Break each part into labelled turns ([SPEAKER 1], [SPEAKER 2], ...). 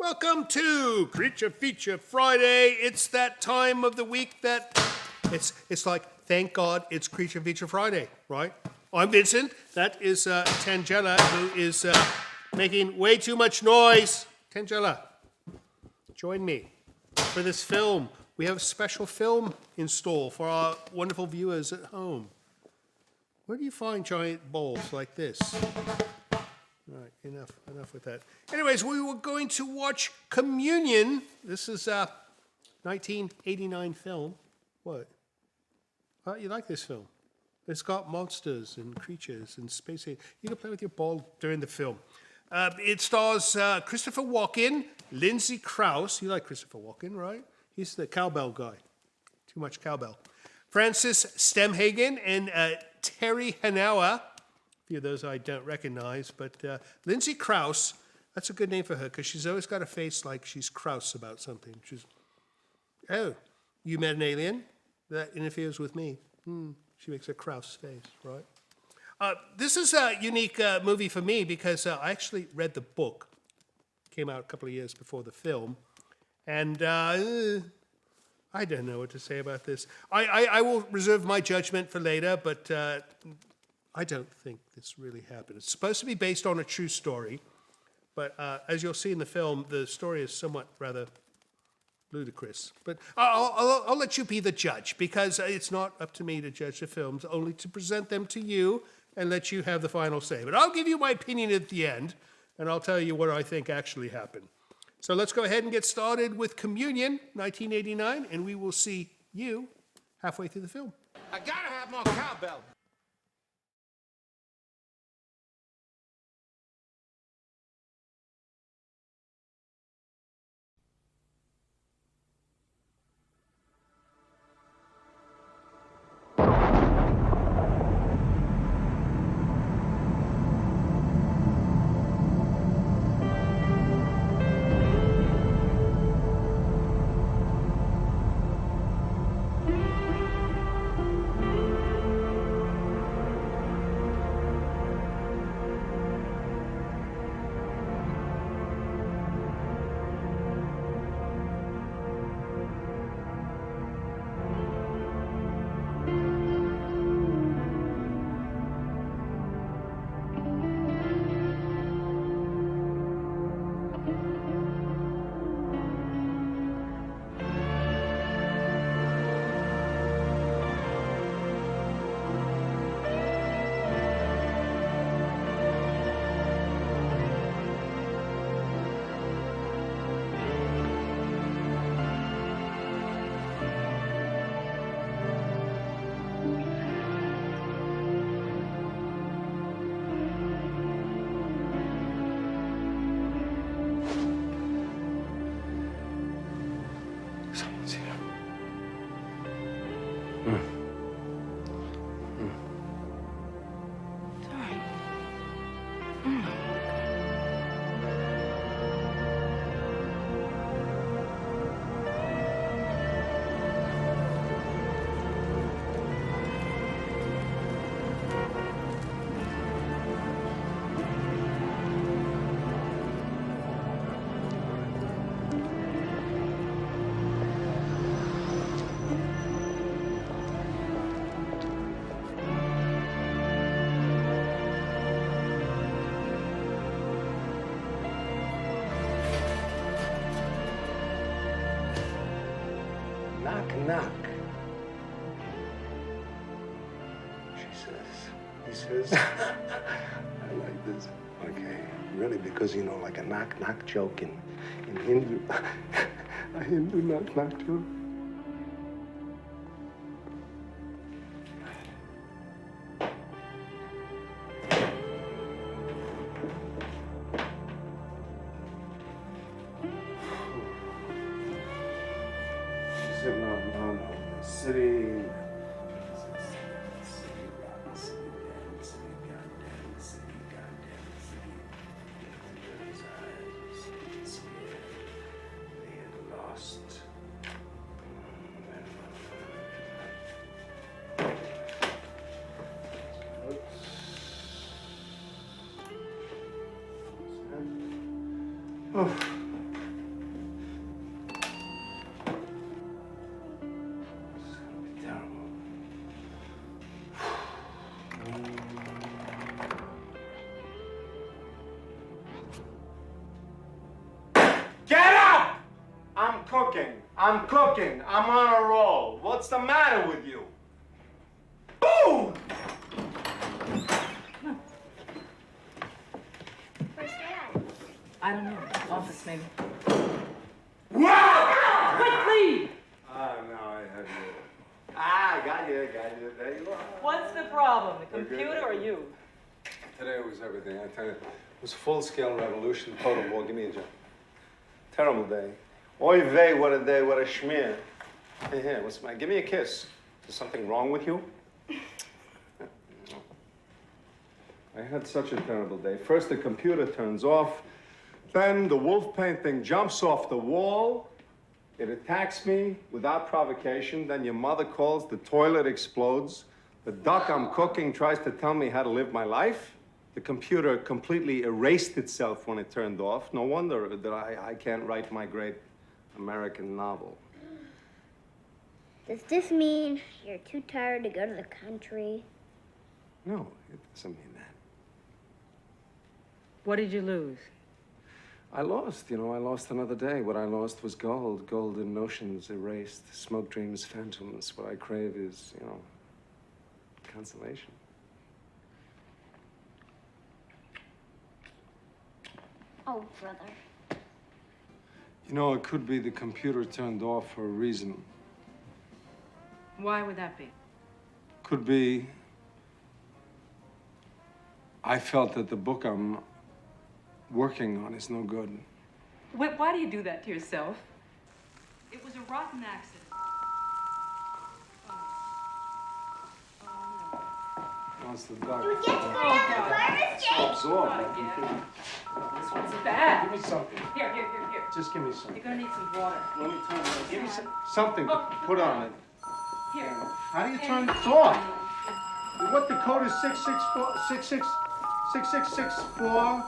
[SPEAKER 1] Welcome to Creature Feature Friday. It's that time of the week that it's like, thank God it's Creature Feature Friday, right? I'm Vincent. That is Tangela, who is making way too much noise. Tangela, join me for this film. We have a special film in store for our wonderful viewers at home. Where do you find giant bowls like this? All right, enough with that. Anyways, we were going to watch Communion. This is a 1989 film. What? Oh, you like this film? It's got monsters and creatures and space. You can play with your ball during the film. It stars Christopher Walken, Lindsay Krause. You like Christopher Walken, right? He's the cowbell guy. Too much cowbell. Francis Stemhagen and Terry Hanawa. A few of those I don't recognize, but Lindsay Krause, that's a good name for her because she's always got a face like she's Krause about something. She's, oh, you met an alien? That interferes with me. She makes a Krause face, right? This is a unique movie for me because I actually read the book. It came out a couple of years before the film. And I don't know what to say about this. I will reserve my judgment for later, but I don't think this really happened. It's supposed to be based on a true story, but as you'll see in the film, the story is somewhat rather ludicrous. But I'll let you be the judge, because it's not up to me to judge the films, only to present them to you and let you have the final say. But I'll give you my opinion at the end, and I'll tell you what I think actually happened. So let's go ahead and get started with Communion, 1989, and we will see you halfway through the film.
[SPEAKER 2] I gotta have more cowbell.
[SPEAKER 3] Knock. He says, I like this. Okay, really, because, like a knock joke in Hindu, a Hindu knock joke. Sitting on the city. Oh.
[SPEAKER 4] cooking. I'm cooking. I'm on a roll. What's the matter with you? Boom!
[SPEAKER 5] Where's Dad?
[SPEAKER 6] I don't know. Office, maybe.
[SPEAKER 4] Wow!
[SPEAKER 6] Quickly!
[SPEAKER 4] Ah, no, I have you. Ah, got you. There you are.
[SPEAKER 6] What's the problem? The computer or you?
[SPEAKER 4] Today was everything, I tell you. It was a full-scale revolution, total war. Give me a job. Terrible day. Oy vey, what a day, what a schmear. Hey, here, what's my... Give me a kiss. Is something wrong with you? I had such a terrible day. First, the computer turns off. Then the wolf painting jumps off the wall. It attacks me without provocation. Then your mother calls, the toilet explodes. The duck I'm cooking tries to tell me how to live my life. The computer completely erased itself when it turned off. No wonder that I can't write my great American novel.
[SPEAKER 5] Does this mean you're too tired to go to the country?
[SPEAKER 4] No, it doesn't mean that.
[SPEAKER 6] What did you lose?
[SPEAKER 4] I lost, I lost another day. What I lost was gold. Golden notions erased. Smoke dreams, phantoms. What I crave is, consolation.
[SPEAKER 5] Oh, brother.
[SPEAKER 4] It could be the computer turned off for a reason.
[SPEAKER 6] Why would that be?
[SPEAKER 4] Could be I felt that the book I'm working on is no good.
[SPEAKER 6] Wait, why do you do that to yourself? It was a rotten accident.
[SPEAKER 4] What's the duck?
[SPEAKER 5] You get to go down the fire escape?
[SPEAKER 4] Absorbed.
[SPEAKER 6] This one's bad.
[SPEAKER 4] Give me something.
[SPEAKER 6] Here.
[SPEAKER 4] Just give me something.
[SPEAKER 6] You're gonna need some water.
[SPEAKER 4] Let me turn it on. Give me something to put on it.
[SPEAKER 6] Here.
[SPEAKER 4] How do you turn this off? What the code is 66664?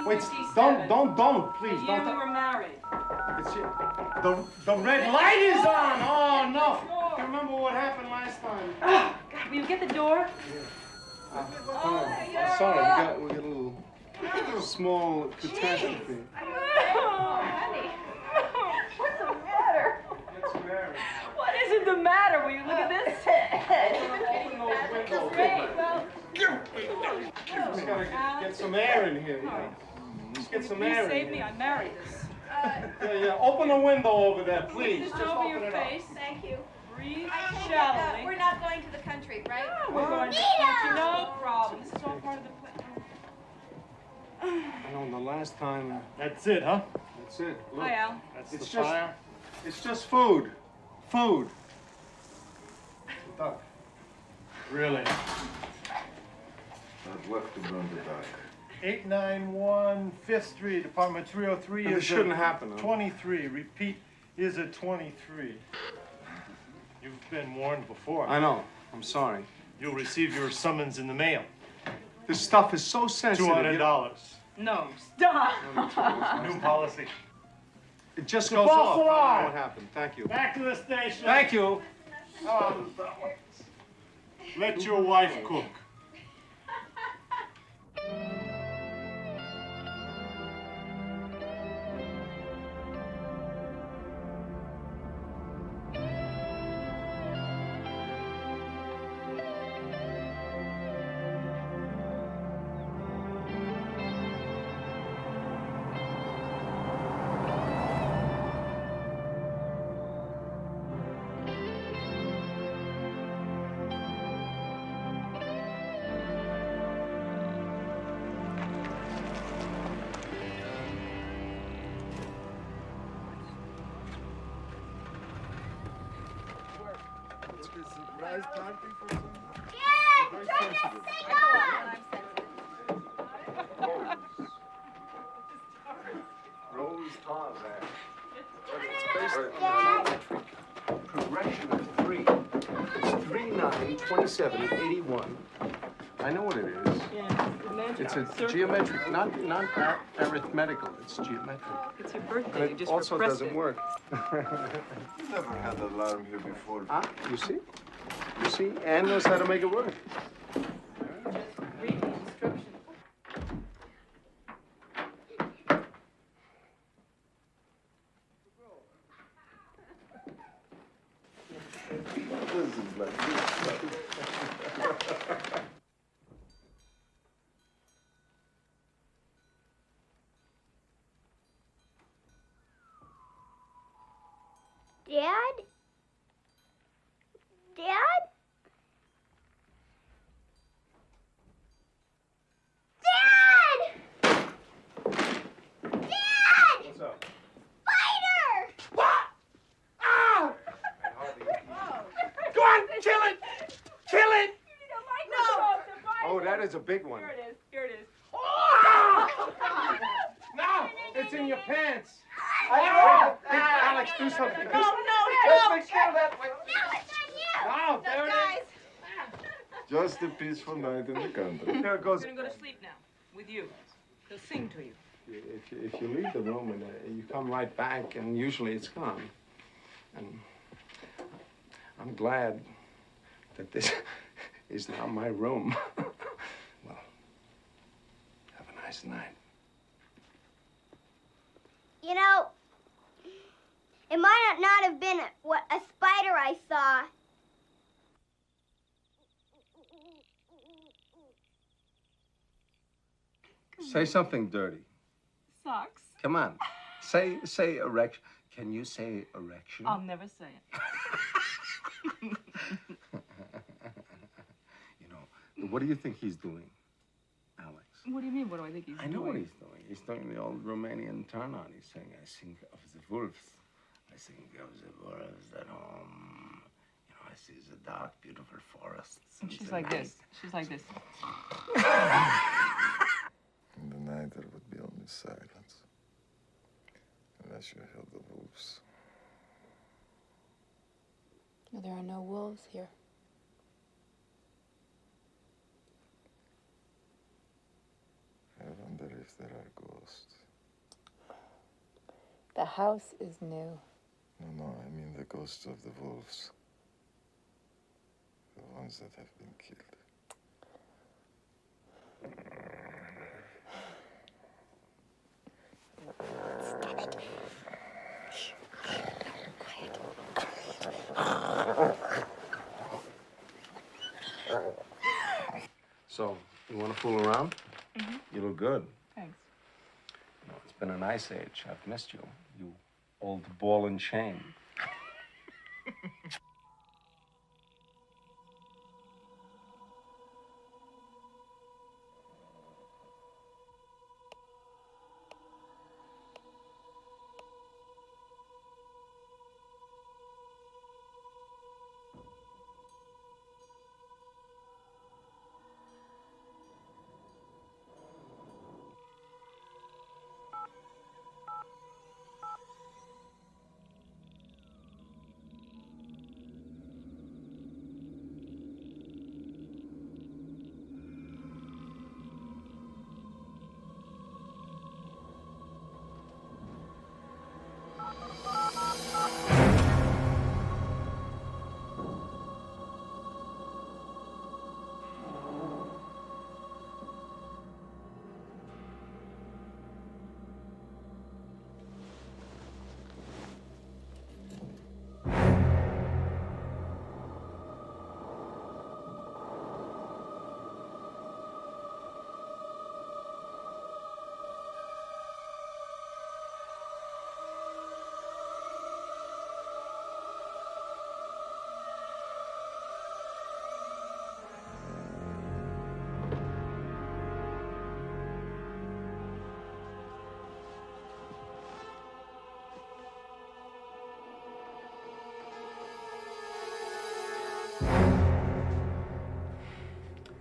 [SPEAKER 6] 1857.
[SPEAKER 4] Wait, don't, please,
[SPEAKER 6] The year
[SPEAKER 4] don't.
[SPEAKER 6] we were married.
[SPEAKER 4] It's the red light is on. Oh no! I remember what happened last time.
[SPEAKER 6] Oh, God, will you get the door?
[SPEAKER 4] I'm sorry, we got a little small catastrophe.
[SPEAKER 6] Honey. What's the matter?
[SPEAKER 4] What's the matter?
[SPEAKER 6] What isn't the matter? Will you look at this?
[SPEAKER 4] Open those windows.
[SPEAKER 6] Great. Well,
[SPEAKER 4] Just gotta get some air in here. Just get some air in
[SPEAKER 6] save me.
[SPEAKER 4] here.
[SPEAKER 6] I married this.
[SPEAKER 4] Yeah. Open a window over there, please.
[SPEAKER 6] Just
[SPEAKER 4] Just
[SPEAKER 6] over
[SPEAKER 4] open
[SPEAKER 6] your
[SPEAKER 4] it up.
[SPEAKER 6] face.
[SPEAKER 7] Thank you.
[SPEAKER 6] Breathe
[SPEAKER 7] I take it,
[SPEAKER 6] shallowly.
[SPEAKER 7] we're not going to the country, right?
[SPEAKER 6] We're going to country. No problem. This is all part of the plan.
[SPEAKER 4] I know the last time.
[SPEAKER 8] That's it, huh?
[SPEAKER 4] That's it. Look,
[SPEAKER 6] Hi, Al.
[SPEAKER 8] That's
[SPEAKER 4] It's
[SPEAKER 8] the
[SPEAKER 4] just-
[SPEAKER 8] fire.
[SPEAKER 4] it's just food. Food. Duck.
[SPEAKER 8] Really?
[SPEAKER 9] I've left to burn the back.
[SPEAKER 8] 891 5th Street, apartment 303
[SPEAKER 4] This
[SPEAKER 8] is
[SPEAKER 4] shouldn't
[SPEAKER 8] a
[SPEAKER 4] happen. Huh?
[SPEAKER 8] 23. Repeat, is a 23. You've been warned before.
[SPEAKER 4] I know. I'm sorry.
[SPEAKER 8] You'll receive your summons in the mail.
[SPEAKER 4] This stuff is so sensitive.
[SPEAKER 8] $200.
[SPEAKER 6] No, stop.
[SPEAKER 8] New policy.
[SPEAKER 4] It just
[SPEAKER 8] The
[SPEAKER 4] goes
[SPEAKER 8] false
[SPEAKER 4] off. I don't know
[SPEAKER 8] alarm.
[SPEAKER 4] what happened. Thank you.
[SPEAKER 8] Back to the station.
[SPEAKER 4] Thank you.
[SPEAKER 8] Let your wife cook.
[SPEAKER 9] Rose Tar there. It's based on a geometric progression of 3. It's 3, 9, 27, 81. I know what it is.
[SPEAKER 6] Yeah,
[SPEAKER 9] It's a geometric, not arithmetical. It's geometric.
[SPEAKER 6] It's your birthday.
[SPEAKER 9] And
[SPEAKER 6] You
[SPEAKER 9] it
[SPEAKER 6] just
[SPEAKER 9] also
[SPEAKER 6] repressed
[SPEAKER 9] doesn't
[SPEAKER 6] it.
[SPEAKER 9] work. You've never had the alarm here before.
[SPEAKER 4] Ah, you see? You see? Ann knows how to make it work.
[SPEAKER 6] Read the instructions.
[SPEAKER 5] Dad? Dad? Dad! Dad!
[SPEAKER 4] What's up?
[SPEAKER 5] Spider!
[SPEAKER 2] What? Ah! Go on, kill it! Kill it!
[SPEAKER 4] Oh, that is a big one.
[SPEAKER 6] Here it is. Here it is.
[SPEAKER 4] No, it's in your pants.
[SPEAKER 2] Ah!
[SPEAKER 4] Alex, do something.
[SPEAKER 2] No, no,
[SPEAKER 5] No, it's on you!
[SPEAKER 4] No, there it is.
[SPEAKER 9] Just a peaceful night in the country.
[SPEAKER 4] There it goes.
[SPEAKER 6] We're gonna go to sleep now with you. He'll sing to you.
[SPEAKER 4] If you leave the room and you come right back, and usually it's gone. And I'm glad that this is now my room. Well, have a nice night.
[SPEAKER 5] You know, it might not have been a spider I saw.
[SPEAKER 4] Say something dirty.
[SPEAKER 6] Socks.
[SPEAKER 4] Come on. Say erection. Can you say erection?
[SPEAKER 6] I'll never say it.
[SPEAKER 4] You know, what do you think he's doing, Alex?
[SPEAKER 6] What do you mean? What do I think he's doing?
[SPEAKER 4] I know what he's doing. He's doing the old Romanian turn on. He's saying, I think of the wolves. I think of the wolves at home. You know, I see the dark, beautiful forests.
[SPEAKER 6] And she's like this. She's like this.
[SPEAKER 9] In the night, there would be only silence. Unless you heard the wolves.
[SPEAKER 7] No, there are no wolves here.
[SPEAKER 9] I wonder if there are ghosts.
[SPEAKER 7] The house is new.
[SPEAKER 9] No, I mean the ghosts of the wolves. The ones that have been killed.
[SPEAKER 4] So, you want to fool around?
[SPEAKER 6] Mm-hmm.
[SPEAKER 4] You look good.
[SPEAKER 6] Thanks.
[SPEAKER 4] You know, it's been a nice age. I've missed you. You old ball and chain.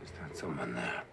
[SPEAKER 4] Is that someone there?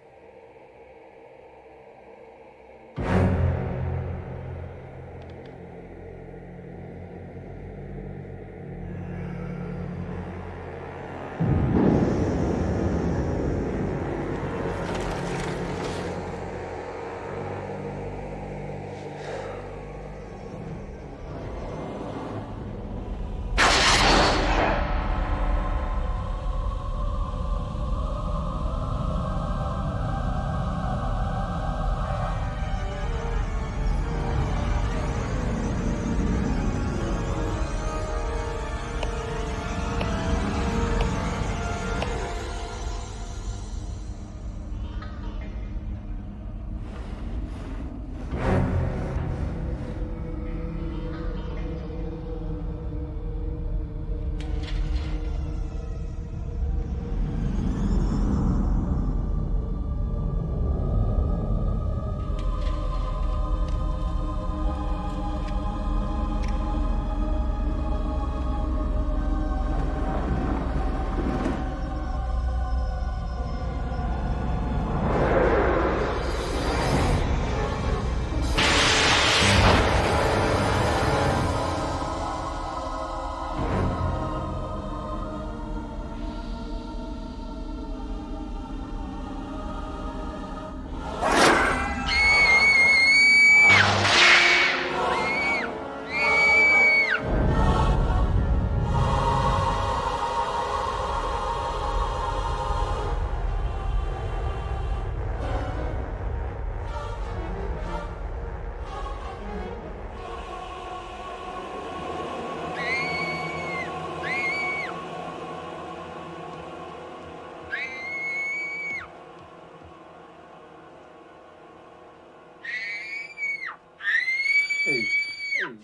[SPEAKER 4] Hey,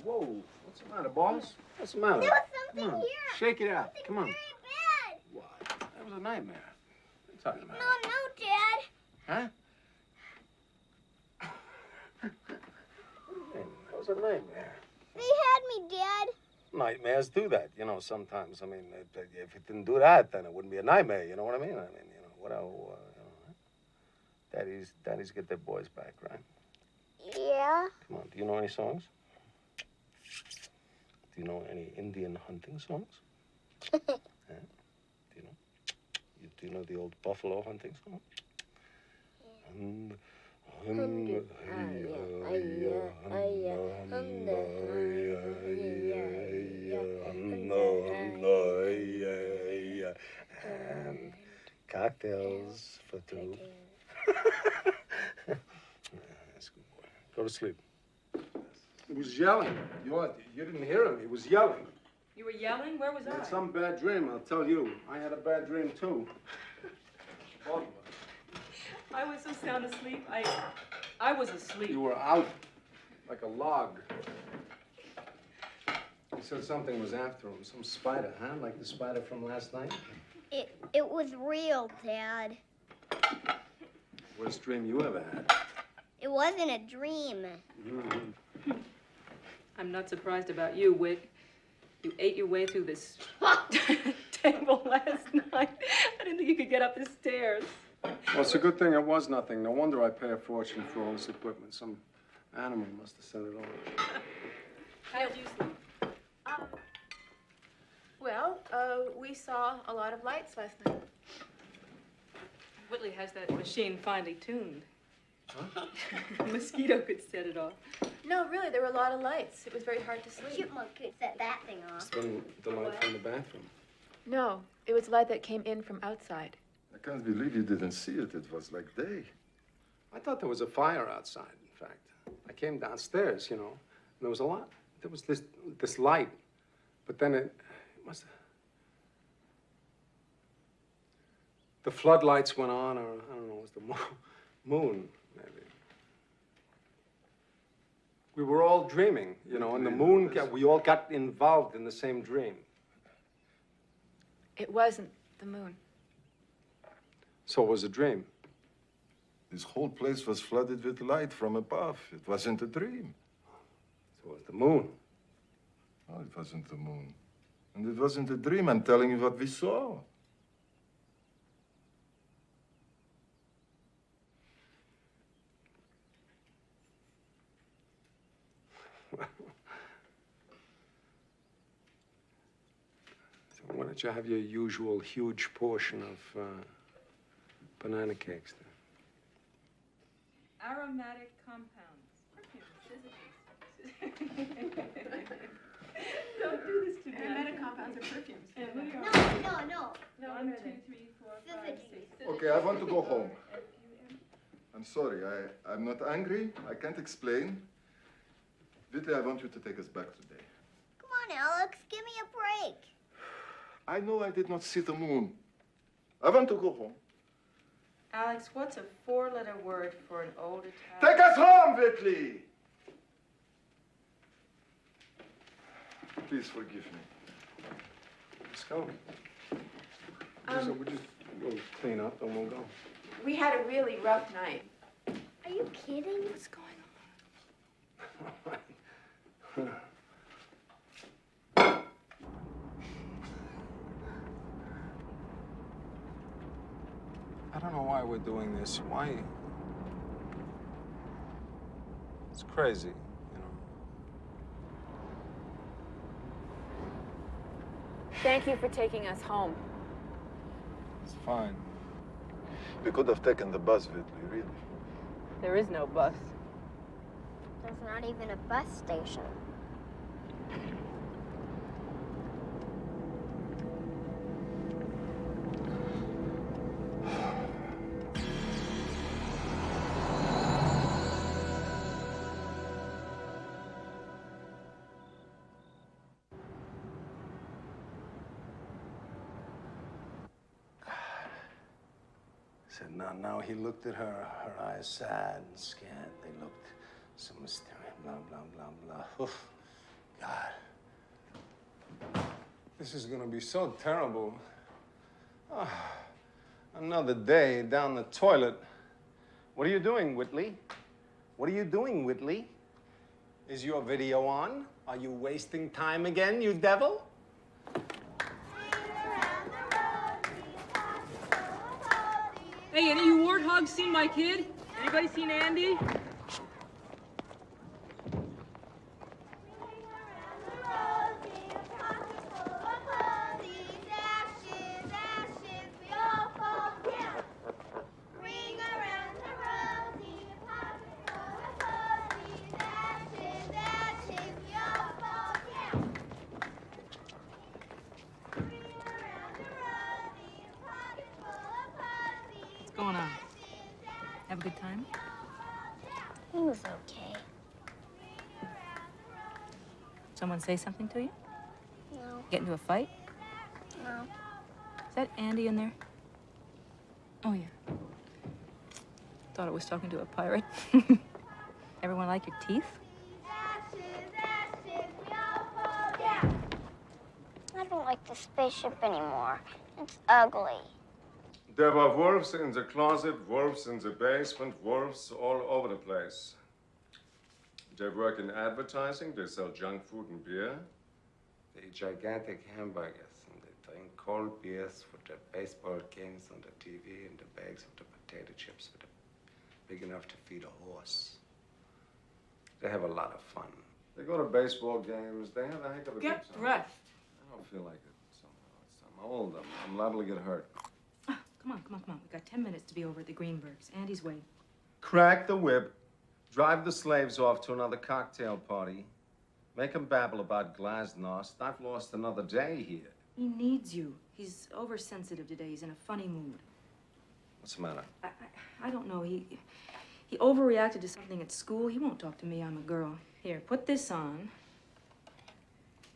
[SPEAKER 4] whoa. What's the matter, boss? What's the matter?
[SPEAKER 5] There was something
[SPEAKER 4] Come on,
[SPEAKER 5] here.
[SPEAKER 4] shake it out.
[SPEAKER 5] Something
[SPEAKER 4] Come on.
[SPEAKER 5] very bad.
[SPEAKER 4] What? That was a nightmare. What are you talking about?
[SPEAKER 5] No, Dad.
[SPEAKER 4] Huh? That was a nightmare.
[SPEAKER 5] They had me, Dad.
[SPEAKER 4] Nightmares do that, you know, sometimes. I mean, if it didn't do that, then it wouldn't be a nightmare, you know what I mean? I mean, you know, what else, Daddy's get their boys back, right?
[SPEAKER 5] Yeah.
[SPEAKER 4] Come on, do you know any songs? Do you know any Indian hunting songs? Huh? Do you know? Do you know the old buffalo hunting song? And cocktails for two. That's a good boy. Go to sleep. He was yelling. You didn't hear him. He was yelling.
[SPEAKER 6] You were yelling? Where was
[SPEAKER 4] I
[SPEAKER 6] I?
[SPEAKER 4] had some bad dream, I'll tell you. I had a bad dream, too. Both of us.
[SPEAKER 6] I was so sound asleep. I was asleep.
[SPEAKER 4] You were out like a log. He said something was after him. Some spider, huh? Like the spider from last night?
[SPEAKER 5] It was real, Dad.
[SPEAKER 4] Worst dream you ever had.
[SPEAKER 5] It wasn't a dream.
[SPEAKER 4] Mm-hmm.
[SPEAKER 6] I'm not surprised about you, Wick. You ate your way through this table last night. I didn't think you could get up the stairs.
[SPEAKER 4] Well, it's a good thing it was nothing. No wonder I pay a fortune for all this equipment. Some animal must have sent it over.
[SPEAKER 6] How did you sleep?
[SPEAKER 7] Well, we saw a lot of lights last night.
[SPEAKER 6] Whitley has that machine finely tuned. Huh? A mosquito could set it off.
[SPEAKER 7] No, really, there were a lot of lights. It was very hard to sleep.
[SPEAKER 5] Chipmunk could set that thing off.
[SPEAKER 4] It's been the light from the bathroom.
[SPEAKER 7] No, it was light that came in from outside.
[SPEAKER 10] I can't believe you didn't see it. It was like day.
[SPEAKER 4] I thought there was a fire outside, in fact. I came downstairs, you know, and there was a lot. There was this light, but then it must have... The floodlights went on, or I don't know, it was the moon, maybe. We were all dreaming, you know, and the moon, we all got involved in the same dream.
[SPEAKER 7] It wasn't the moon.
[SPEAKER 4] So it was a dream.
[SPEAKER 10] This whole place was flooded with light from above. It wasn't a dream.
[SPEAKER 4] So it was the moon.
[SPEAKER 10] No, it wasn't the moon. And it wasn't a dream. I'm telling you what we saw.
[SPEAKER 4] So why don't you have your usual huge portion of banana cakes then?
[SPEAKER 6] Aromatic compounds. Perfumes. Don't do this to me.
[SPEAKER 7] Aromatic compounds are perfumes.
[SPEAKER 5] No.
[SPEAKER 6] 1, 2, 3, 4, 5, 6.
[SPEAKER 10] Okay, I want to go home. I'm sorry. I'm not angry. I can't explain. Whitley, I want you to take us back today.
[SPEAKER 5] Come on, Alex. Give me a break.
[SPEAKER 10] I know I did not see the moon. I want to go home.
[SPEAKER 6] Alex, what's a 4-letter word for an old Italian?
[SPEAKER 10] Take us home, Whitley! Please forgive me.
[SPEAKER 4] Let's go. So we'll just go clean up and we'll go.
[SPEAKER 7] We had a really rough night.
[SPEAKER 5] Are you kidding?
[SPEAKER 7] What's going on?
[SPEAKER 4] I don't know why we're doing this. Why? It's crazy, you know.
[SPEAKER 7] Thank you for taking us home.
[SPEAKER 4] It's fine.
[SPEAKER 10] We could have taken the bus, Whitley, really.
[SPEAKER 6] There is no bus.
[SPEAKER 5] There's not even a bus station.
[SPEAKER 4] Said, now he looked at her eyes sad and scared. They looked
[SPEAKER 3] Some mystery, blah, blah, blah, blah. Oof. God.
[SPEAKER 4] This is gonna be so terrible. Ah, another day down the toilet. What are you doing, Whitley? What are you doing, Whitley? Is your video on? Are you wasting time again, you devil?
[SPEAKER 6] Hey, any of you warthogs seen my kid? Anybody seen Andy? What's going on? Have a good time?
[SPEAKER 5] He was okay.
[SPEAKER 6] Someone say something to you?
[SPEAKER 5] No,
[SPEAKER 6] Get into a fight?
[SPEAKER 5] no.
[SPEAKER 6] Is that Andy in there? Oh, yeah. Thought I was talking to a pirate. Everyone like your teeth?
[SPEAKER 5] I don't like the spaceship anymore. It's ugly.
[SPEAKER 4] There were wolves in the closet, wolves in the basement, wolves all over the place. They work in advertising, they sell junk food and beer.
[SPEAKER 3] They eat gigantic hamburgers and they drink cold beers with the baseball games on the TV and the bags of the potato chips that are big enough to feed a horse. They have a lot of fun.
[SPEAKER 4] They go to baseball games, they have a heck of a good
[SPEAKER 6] Get
[SPEAKER 4] time.
[SPEAKER 6] dressed.
[SPEAKER 4] I don't feel like it somehow. I'm old, I'm liable to get hurt.
[SPEAKER 6] Come on. We've got 10 minutes to be over at the Greenbergs. Andy's waiting.
[SPEAKER 4] Crack the whip, drive the slaves off to another cocktail party, make them babble about glasnost. I've lost another day here.
[SPEAKER 6] He needs you. He's oversensitive today. He's in a funny mood.
[SPEAKER 4] What's the matter?
[SPEAKER 6] I don't know. He overreacted to something at school. He won't talk to me. I'm a girl. Here, put this on.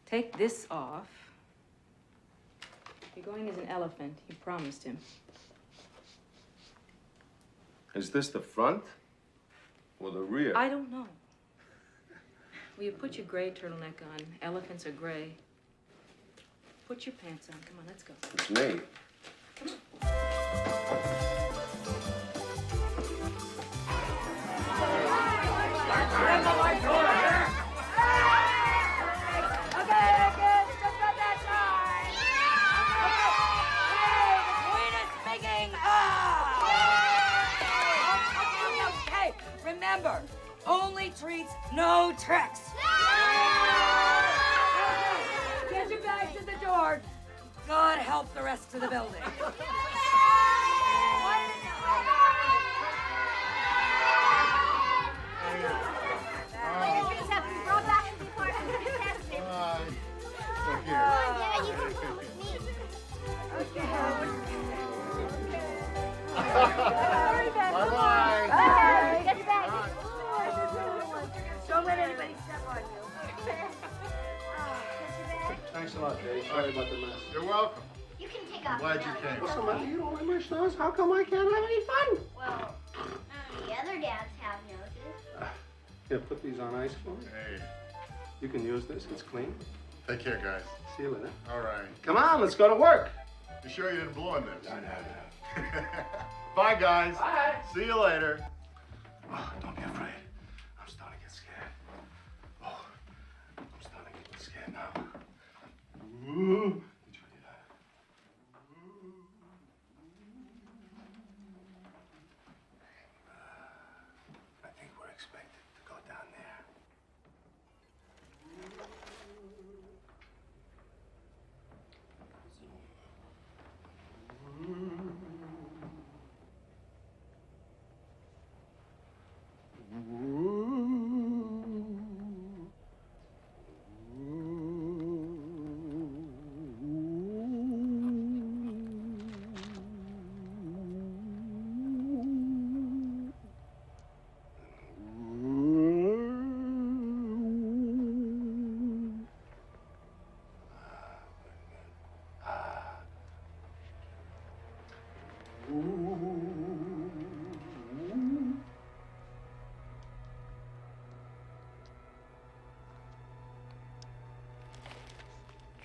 [SPEAKER 6] Take this off. You're going as an elephant. You promised him.
[SPEAKER 4] Is this the front or the rear?
[SPEAKER 6] I don't know. Will you put your gray turtleneck on? Elephants are gray. Put your pants on. Come on, let's go.
[SPEAKER 4] It's me.
[SPEAKER 11] Remember, only treats, no tricks. Get your bags at the door. God help the rest of the building.
[SPEAKER 2] Bye-bye.
[SPEAKER 5] Bye. Get back.
[SPEAKER 11] Don't let anybody step on you.
[SPEAKER 3] Thanks a lot, Dave. Sorry about the mess.
[SPEAKER 10] You're welcome.
[SPEAKER 5] You can take off.
[SPEAKER 10] Glad you came.
[SPEAKER 3] What's the matter? You don't like my schnoz? How come I can't have any fun?
[SPEAKER 5] Well, the other dads have noses.
[SPEAKER 3] Here, put these on ice for me.
[SPEAKER 10] Hey,
[SPEAKER 3] You can use this. It's clean.
[SPEAKER 10] take care, guys.
[SPEAKER 3] See you later.
[SPEAKER 10] All right.
[SPEAKER 3] Come on, let's go to work.
[SPEAKER 10] You sure you didn't blow on this?
[SPEAKER 3] No.
[SPEAKER 10] Bye, guys.
[SPEAKER 3] Bye.
[SPEAKER 10] See you later.
[SPEAKER 3] Oh, don't be afraid. I'm starting to get scared. Oh, I'm starting to get scared now. Ooh. Did you hear that? I think we're expected to go down there.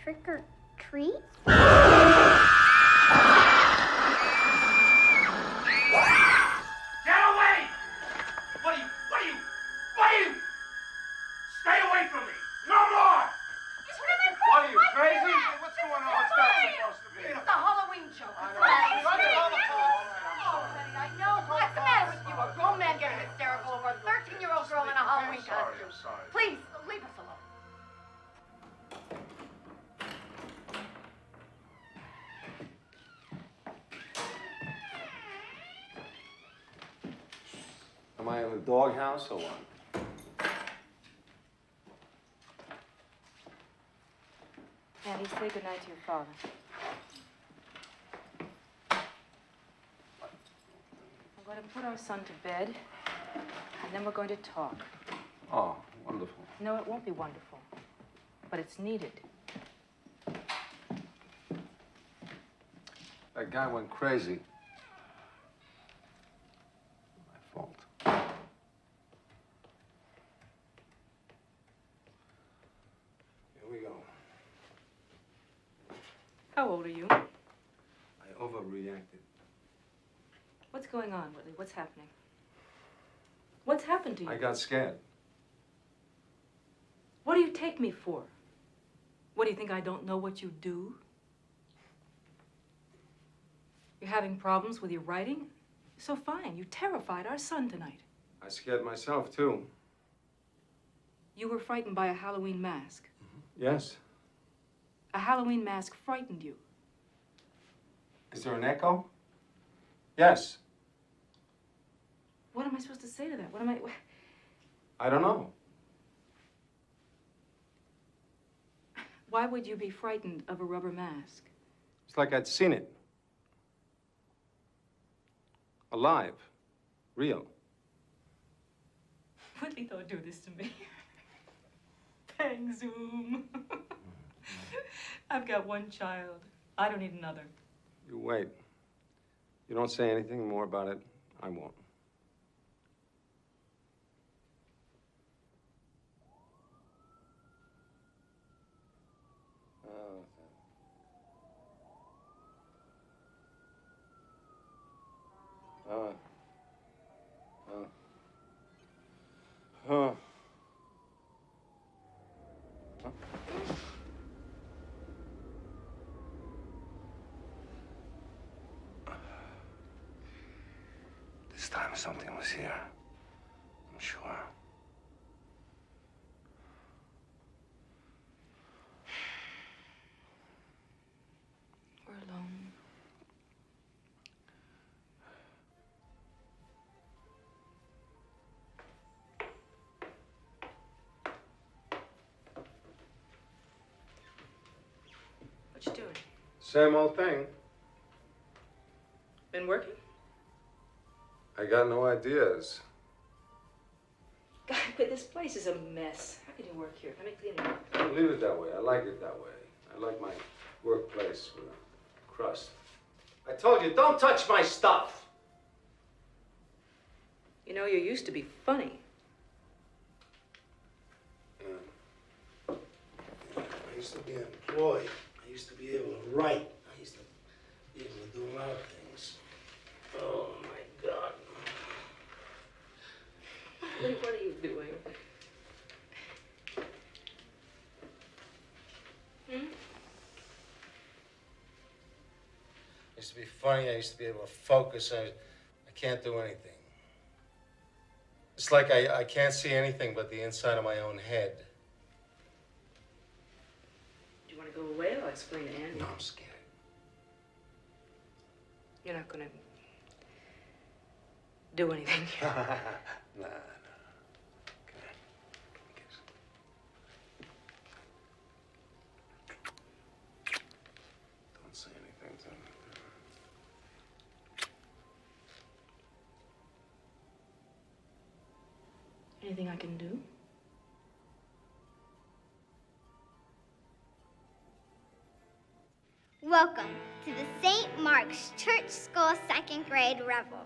[SPEAKER 5] trick or treat?
[SPEAKER 2] Get away! What are you? Stay away from me! No more!
[SPEAKER 9] What are you, crazy? What's going on? What's that supposed to be?
[SPEAKER 11] It's a Halloween joke.
[SPEAKER 9] I know.
[SPEAKER 11] Oh, Betty, I know. What's the matter with you? A grown man getting hysterical over a 13-year-old girl in a Halloween costume.
[SPEAKER 9] I'm sorry.
[SPEAKER 11] Please, leave us alone.
[SPEAKER 9] Am I in the doghouse or what?
[SPEAKER 6] Andy, say goodnight to your father. I'm going to put our son to bed, and then we're going to talk.
[SPEAKER 9] Oh, wonderful.
[SPEAKER 6] No, it won't be wonderful, but it's needed.
[SPEAKER 9] That guy went crazy. My fault. Here we go.
[SPEAKER 6] How old are you?
[SPEAKER 9] I overreacted.
[SPEAKER 6] What's going on, Whitley? What's happening? What's happened to you?
[SPEAKER 9] I got scared.
[SPEAKER 6] What do you take me for? What, do you think I don't know what you do? You're having problems with your writing? So fine, you terrified our son tonight.
[SPEAKER 9] I scared myself, too.
[SPEAKER 6] You were frightened by a Halloween mask.
[SPEAKER 9] Yes.
[SPEAKER 6] A Halloween mask frightened you.
[SPEAKER 9] Is there an echo? Yes.
[SPEAKER 6] What am I supposed to say to that?
[SPEAKER 9] I don't know.
[SPEAKER 6] Why would you be frightened of a rubber mask?
[SPEAKER 9] It's like I'd seen it. Alive. Real.
[SPEAKER 6] Whitley, don't do this to me. Bang, zoom. I've got one child. I don't need another.
[SPEAKER 9] You wait. You don't say anything more about it, I won't. This time something was here. I'm sure.
[SPEAKER 6] We're alone. What you doing?
[SPEAKER 9] Same old thing.
[SPEAKER 6] Been working?
[SPEAKER 9] I got no ideas.
[SPEAKER 6] God, but this place is a mess. How can you work here? Let me clean it up.
[SPEAKER 9] Don't leave it that way. I like it that way. I like my workplace with a crust. I told you, don't touch my stuff.
[SPEAKER 6] You know, you used to be funny.
[SPEAKER 12] I used to be employed. I used to be able to write. I used to be able to do a lot of things. Oh, my God.
[SPEAKER 6] What are you doing? Hmm?
[SPEAKER 12] I used to be funny. I used to be able to focus. I can't do anything. It's like I can't see anything but the inside of my own head.
[SPEAKER 6] Do you want to go away? I'll explain to Andy.
[SPEAKER 12] No, I'm scared.
[SPEAKER 6] You're not going to do anything.
[SPEAKER 12] Nah.
[SPEAKER 9] Don't say anything to me.
[SPEAKER 6] Anything I can do?
[SPEAKER 5] Welcome to the St. Mark's Church School second grade revel.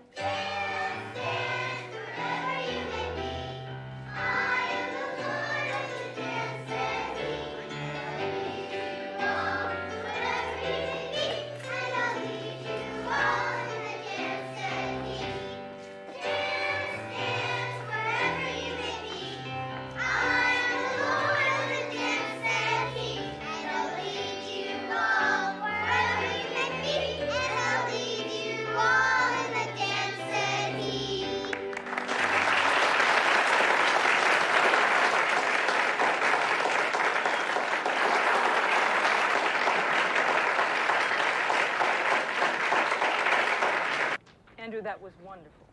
[SPEAKER 6] was wonderful.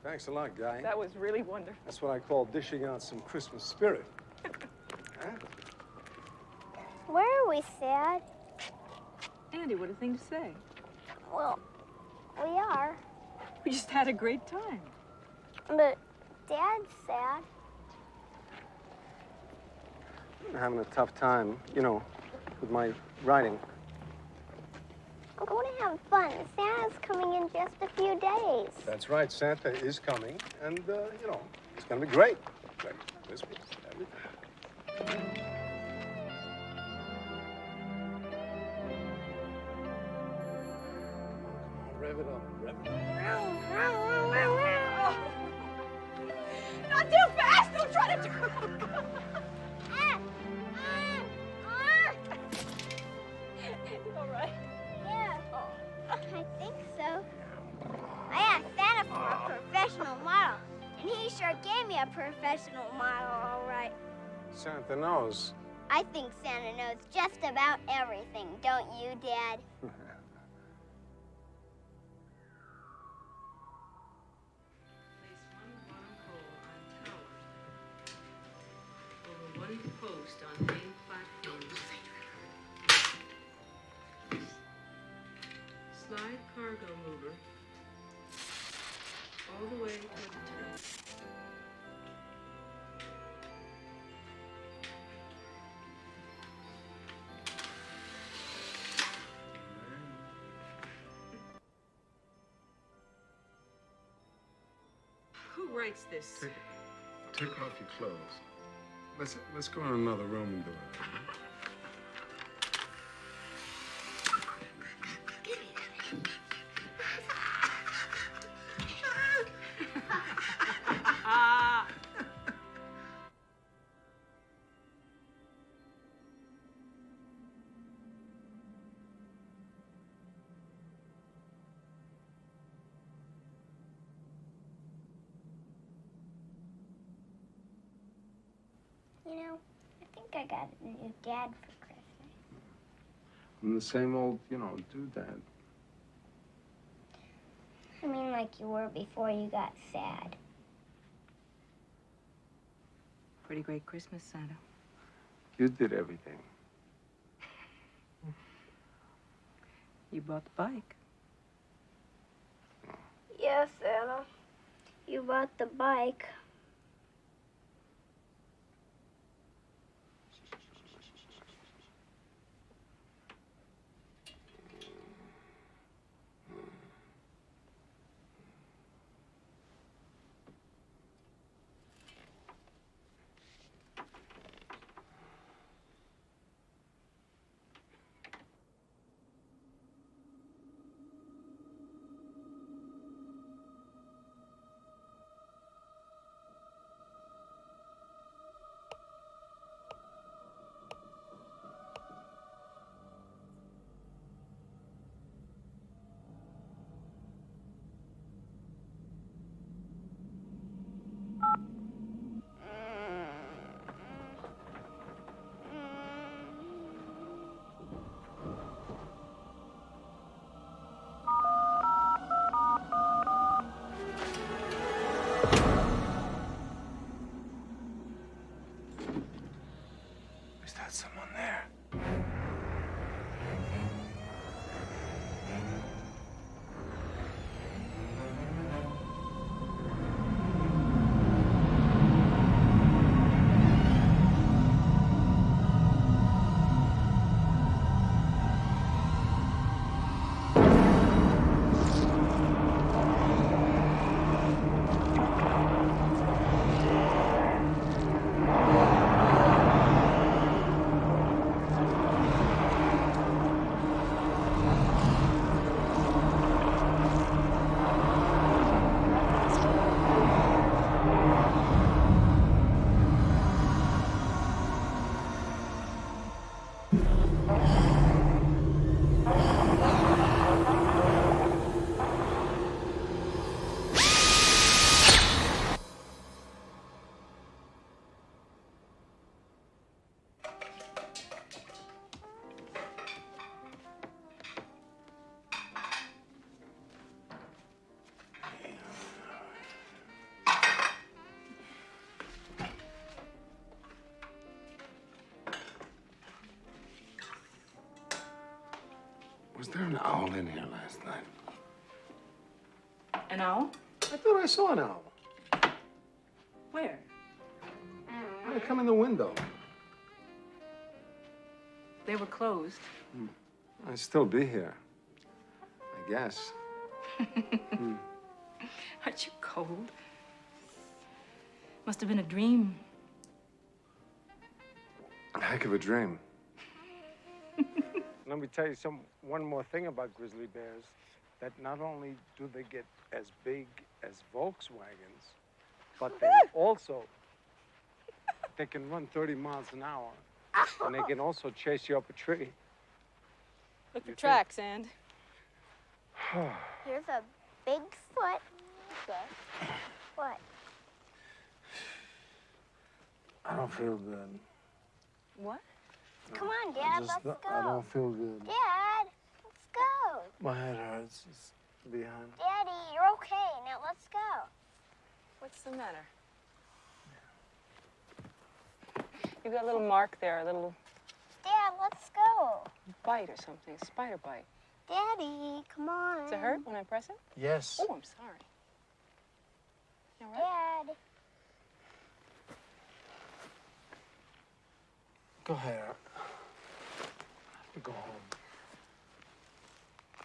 [SPEAKER 4] Thanks a lot, Guy.
[SPEAKER 6] That was really wonderful.
[SPEAKER 4] That's what I call dishing out some Christmas spirit. Huh?
[SPEAKER 5] Where are we, Sad?
[SPEAKER 6] Andy, what a thing to say.
[SPEAKER 5] Well, we are.
[SPEAKER 6] We just had a great time.
[SPEAKER 5] But Dad's sad.
[SPEAKER 4] I'm having a tough time, you know, with my writing.
[SPEAKER 5] I'm going to have fun. Santa's coming in just a few days.
[SPEAKER 4] That's right, Santa is coming, and, you know, it's going to be great. Great Christmas, everything. Rev it up, rev it up.
[SPEAKER 11] Not too fast! Don't try to turn.
[SPEAKER 5] All right. Yeah. I think so. I asked Santa for a professional model, and he sure gave me a professional model, all right.
[SPEAKER 4] Santa knows.
[SPEAKER 5] I think Santa knows just about everything, don't you, Dad?
[SPEAKER 6] One post on main platforms. Slide cargo mover all the way to the top. Who writes this?
[SPEAKER 4] Take off your clothes. Let's go in another room and do it.
[SPEAKER 5] You know, I think I got a new dad for Christmas.
[SPEAKER 3] I'm the same old, you know, doodad.
[SPEAKER 5] I mean, like you were before you got sad.
[SPEAKER 6] Pretty great Christmas, Santa.
[SPEAKER 3] You did everything.
[SPEAKER 6] You bought the bike.
[SPEAKER 5] Yes, Santa. You bought the bike.
[SPEAKER 3] Is that someone there? Was there an owl in here last night?
[SPEAKER 6] An owl?
[SPEAKER 3] I thought I saw an owl.
[SPEAKER 6] Where?
[SPEAKER 3] I come in the window.
[SPEAKER 6] They were closed.
[SPEAKER 3] I'd still be here. I guess.
[SPEAKER 6] Aren't you cold? Must have been a dream.
[SPEAKER 3] A heck of a dream. Let me tell you one more thing about grizzly bears. That not only do they get as big as Volkswagens, but they can run 30 miles an hour. And they can also chase you up a tree.
[SPEAKER 6] Look for tracks, and.
[SPEAKER 5] Here's a big foot. What?
[SPEAKER 3] I don't feel good.
[SPEAKER 6] What?
[SPEAKER 5] Come on, Dad, let's go.
[SPEAKER 3] I don't feel good.
[SPEAKER 5] Dad, let's go.
[SPEAKER 3] My head hurts. It's behind.
[SPEAKER 5] Daddy, you're okay. Now let's go.
[SPEAKER 6] What's the matter? You've got a little mark there, a little
[SPEAKER 5] Dad, let's go.
[SPEAKER 6] bite or something, a spider bite.
[SPEAKER 5] Daddy, come on.
[SPEAKER 6] Does it hurt when I press it?
[SPEAKER 3] Yes.
[SPEAKER 6] Oh, I'm sorry. You all right?
[SPEAKER 5] Dad.
[SPEAKER 3] Go ahead. Go home.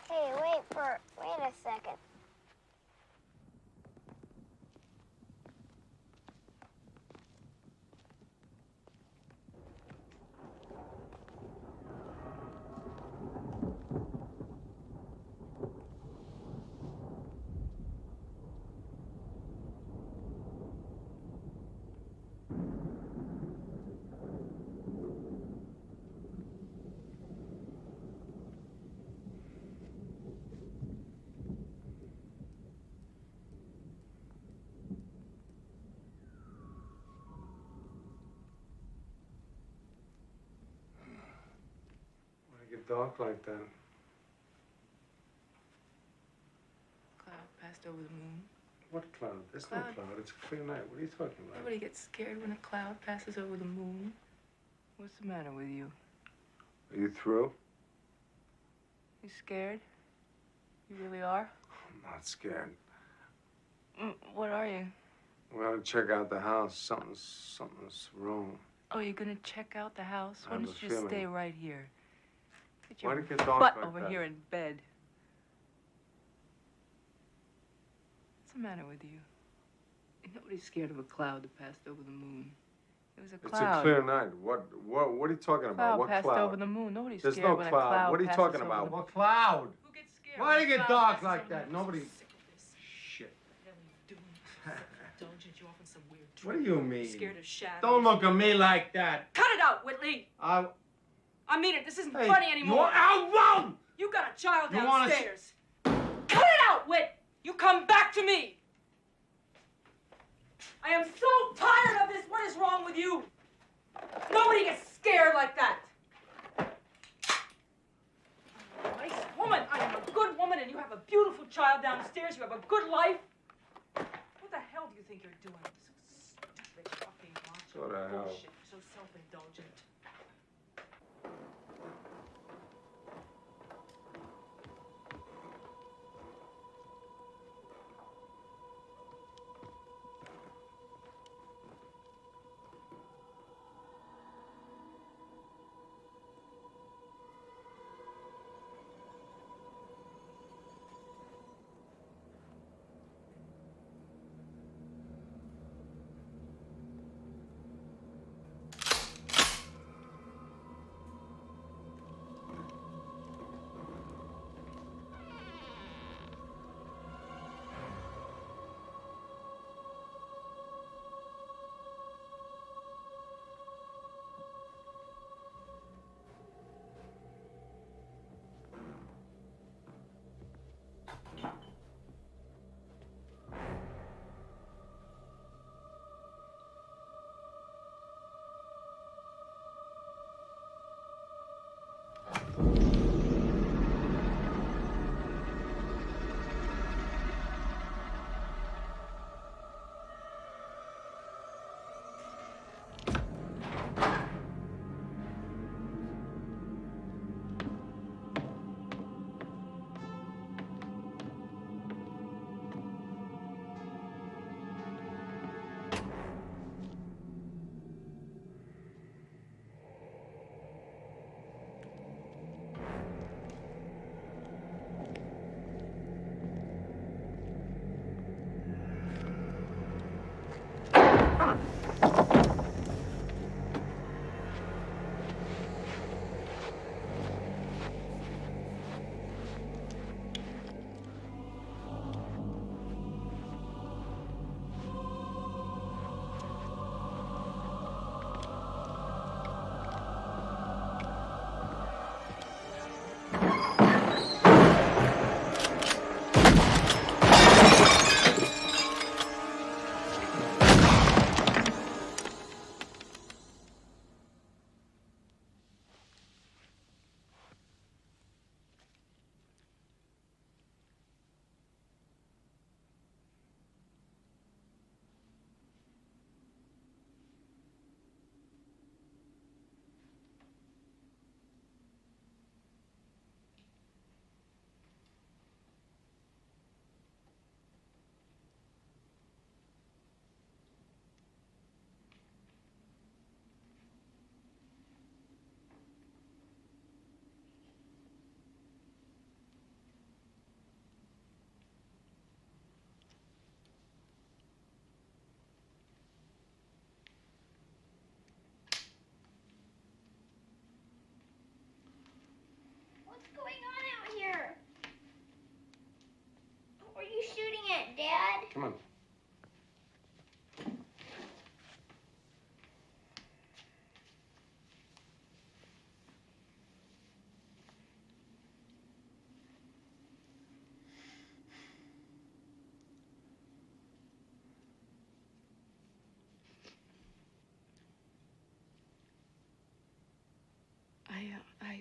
[SPEAKER 5] Hey, wait a second.
[SPEAKER 3] Dark like that.
[SPEAKER 6] Cloud passed over the moon.
[SPEAKER 3] What cloud? There's no cloud. It's a clear night. What are you talking about?
[SPEAKER 6] Everybody gets scared when a cloud passes over the moon. What's the matter with you?
[SPEAKER 3] Are you through?
[SPEAKER 6] You scared? You really are?
[SPEAKER 3] I'm not scared.
[SPEAKER 6] What are you?
[SPEAKER 3] We ought to check out the house. Something's wrong.
[SPEAKER 6] Oh, you're gonna check out the house?
[SPEAKER 3] I
[SPEAKER 6] Why
[SPEAKER 3] have
[SPEAKER 6] don't
[SPEAKER 3] a
[SPEAKER 6] you just
[SPEAKER 3] feeling.
[SPEAKER 6] stay right here? Get
[SPEAKER 3] Why
[SPEAKER 6] your
[SPEAKER 3] do you get dark
[SPEAKER 6] butt
[SPEAKER 3] like
[SPEAKER 6] over
[SPEAKER 3] that?
[SPEAKER 6] here in bed. What's the matter with you? Nobody's scared of a cloud that passed over the moon. It was a cloud.
[SPEAKER 3] It's a clear night. What are you talking about? What
[SPEAKER 6] passed
[SPEAKER 3] cloud?
[SPEAKER 6] over the moon. Nobody's
[SPEAKER 3] There's
[SPEAKER 6] scared
[SPEAKER 3] no
[SPEAKER 6] when a
[SPEAKER 3] cloud.
[SPEAKER 6] cloud
[SPEAKER 3] What are you
[SPEAKER 6] passes
[SPEAKER 3] talking
[SPEAKER 6] over
[SPEAKER 3] about?
[SPEAKER 6] the
[SPEAKER 3] What cloud?
[SPEAKER 6] Who gets scared?
[SPEAKER 3] Why do you
[SPEAKER 6] when a
[SPEAKER 3] get
[SPEAKER 6] cloud
[SPEAKER 3] dark
[SPEAKER 6] passes
[SPEAKER 3] like
[SPEAKER 6] over the
[SPEAKER 3] that?
[SPEAKER 6] moon?
[SPEAKER 3] Nobody.
[SPEAKER 6] I'm so sick of this.
[SPEAKER 3] Shit.
[SPEAKER 6] What are you doing? Indulgent you off in some weird
[SPEAKER 3] What do you mean?
[SPEAKER 6] Scared of shadows.
[SPEAKER 3] Don't look at me like that.
[SPEAKER 6] Cut it out, Whitley.
[SPEAKER 3] I
[SPEAKER 6] mean it. This isn't
[SPEAKER 3] Hey,
[SPEAKER 6] funny anymore.
[SPEAKER 3] Whoa!
[SPEAKER 6] You got a child
[SPEAKER 3] You wanna
[SPEAKER 6] downstairs. Cut it out, Whit. You come back to me. I am so tired of this. What is wrong with you? Nobody gets scared like that. I'm a nice woman. I am a good woman, and you have a beautiful child downstairs. You have a good life. What the hell do you think you're doing? So stupid, fucking macho
[SPEAKER 3] What the hell?
[SPEAKER 6] bullshit. So self-indulgent.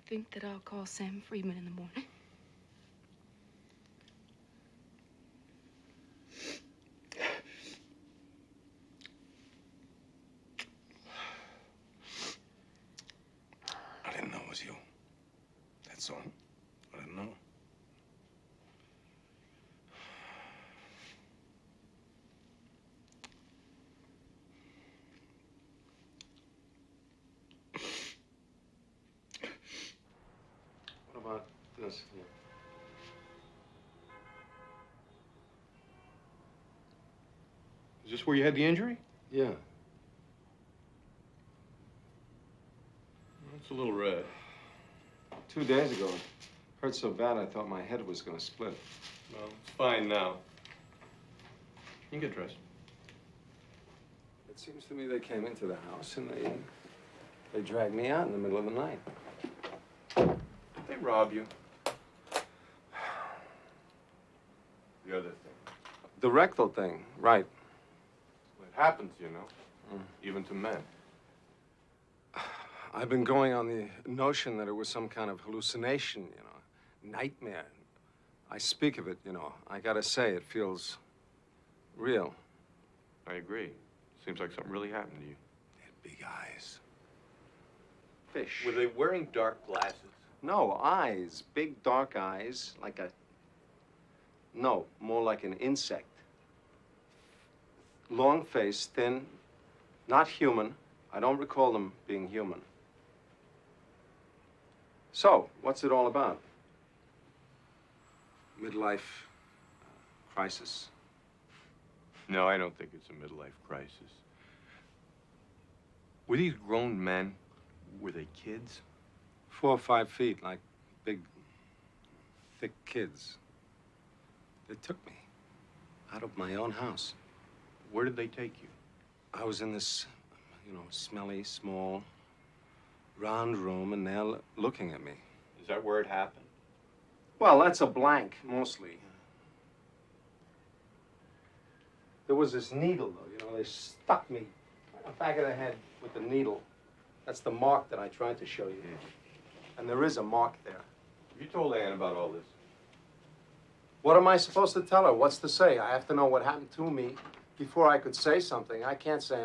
[SPEAKER 7] think that I'll call Sam Friedman in the morning?
[SPEAKER 3] I didn't know it was you. That's all. I didn't know.
[SPEAKER 4] What about this here?
[SPEAKER 9] Is this where you had the injury?
[SPEAKER 4] Yeah.
[SPEAKER 9] It's a little red.
[SPEAKER 4] 2 days ago, it hurt so bad I thought my head was gonna split.
[SPEAKER 9] Well, it's fine now. You can get dressed.
[SPEAKER 4] It seems to me they came into the house and they dragged me out in the middle of the night.
[SPEAKER 9] Did they rob you? The other thing.
[SPEAKER 4] The rectal thing, right.
[SPEAKER 9] Well, it happens, you know. Even to men.
[SPEAKER 4] I've been going on the notion that it was some kind of hallucination, you know, nightmare. I speak of it, you know. I gotta say, it feels real.
[SPEAKER 9] I agree. Seems like something really happened to you.
[SPEAKER 4] They had big eyes. Fish.
[SPEAKER 9] Were they wearing dark glasses?
[SPEAKER 4] No, eyes. Big, dark eyes, like a... No, more like an insect. Long face, thin, not human. I don't recall them being human. So, what's it all about? Midlife crisis.
[SPEAKER 9] No, I don't think it's a midlife crisis. Were these grown men? Were they kids?
[SPEAKER 4] 4 or 5 feet, like big, thick kids. They took me out of my own house.
[SPEAKER 9] Where did they take you?
[SPEAKER 4] I was in this, you know, smelly, small, round room, and they're looking at me.
[SPEAKER 9] Is that where it happened?
[SPEAKER 4] Well, that's a blank, mostly. There was this needle, though, you know, they stuck me right on the back of the head with the needle. That's the mark that I tried to show you. And there is a mark there.
[SPEAKER 9] You told Ann about all this.
[SPEAKER 4] What am I supposed to tell her? What's to say? I have to know what happened to me before I could say something. I can't say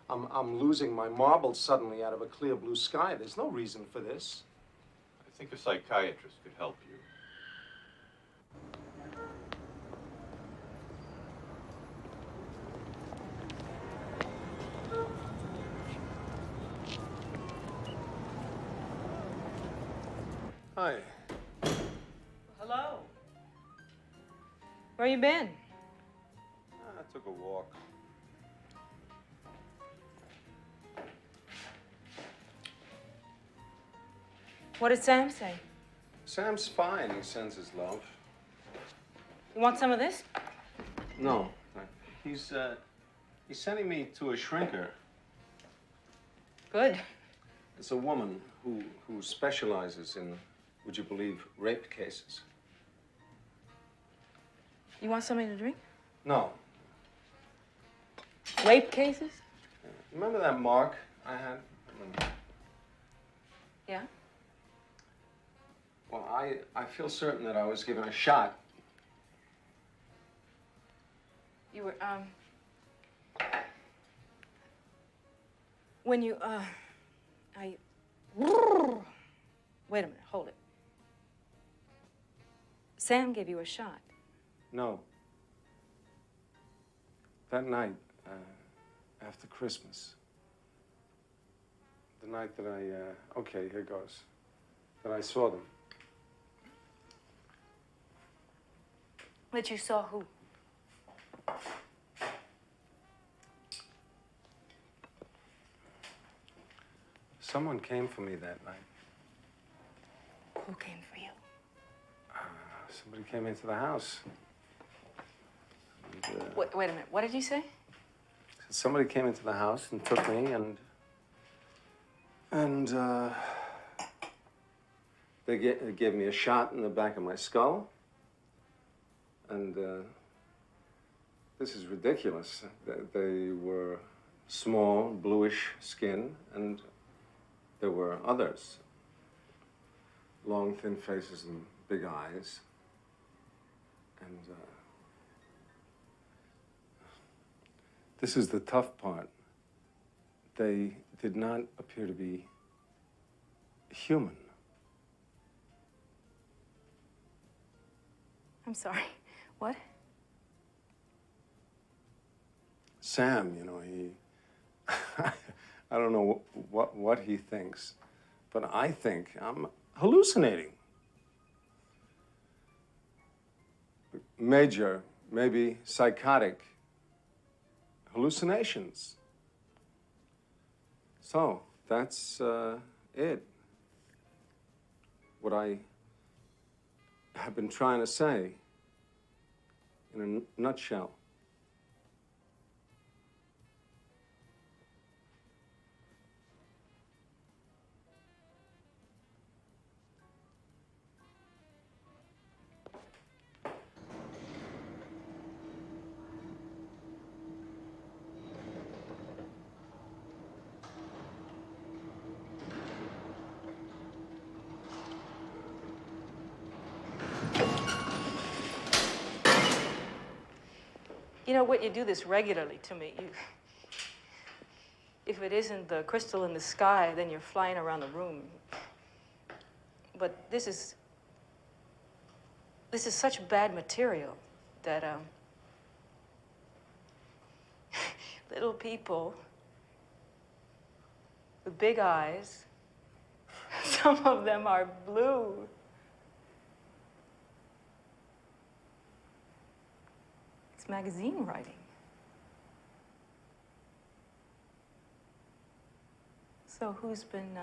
[SPEAKER 4] I'm losing my marbles suddenly out of a clear blue sky. There's no reason for this.
[SPEAKER 9] I think a psychiatrist could help you.
[SPEAKER 4] Hi.
[SPEAKER 6] Hello. Where you been?
[SPEAKER 4] I took a walk.
[SPEAKER 6] What did Sam say?
[SPEAKER 4] Sam's fine. He sends his love.
[SPEAKER 6] You want some of this?
[SPEAKER 4] No. He's sending me to a shrinker.
[SPEAKER 6] Good.
[SPEAKER 4] It's a woman who specializes in, would you believe, rape cases.
[SPEAKER 6] You want something to drink?
[SPEAKER 4] No.
[SPEAKER 6] Rape cases?
[SPEAKER 4] Remember that mark I had?
[SPEAKER 6] Yeah.
[SPEAKER 4] Well, I feel certain that I was given a shot.
[SPEAKER 6] You were, when you, wait a minute, hold it. Sam gave you a shot.
[SPEAKER 4] No. That night, after Christmas, the night that okay, here goes, that I saw them.
[SPEAKER 6] That you saw who?
[SPEAKER 4] Someone came for me that night.
[SPEAKER 6] Who came for you?
[SPEAKER 4] Somebody came into the house. And,
[SPEAKER 6] Wait a minute, what did you say?
[SPEAKER 4] somebody came into the house and took me, and they gave me a shot in the back of my skull. And this is ridiculous. They were small, bluish skin, and there were others. long, thin faces and big eyes. And this is the tough part. They did not appear to be human.
[SPEAKER 7] I'm sorry. What?
[SPEAKER 4] Sam, you know, he... I don't know what he thinks, but I think I'm hallucinating. Major, maybe psychotic hallucinations. So, that's it. What I have been trying to say in a nutshell.
[SPEAKER 6] You know what? You do this regularly to me. If it isn't the crystal in the sky, then you're flying around the room. But this is such bad material that little people with big eyes, some of them are blue. It's magazine writing. So who's been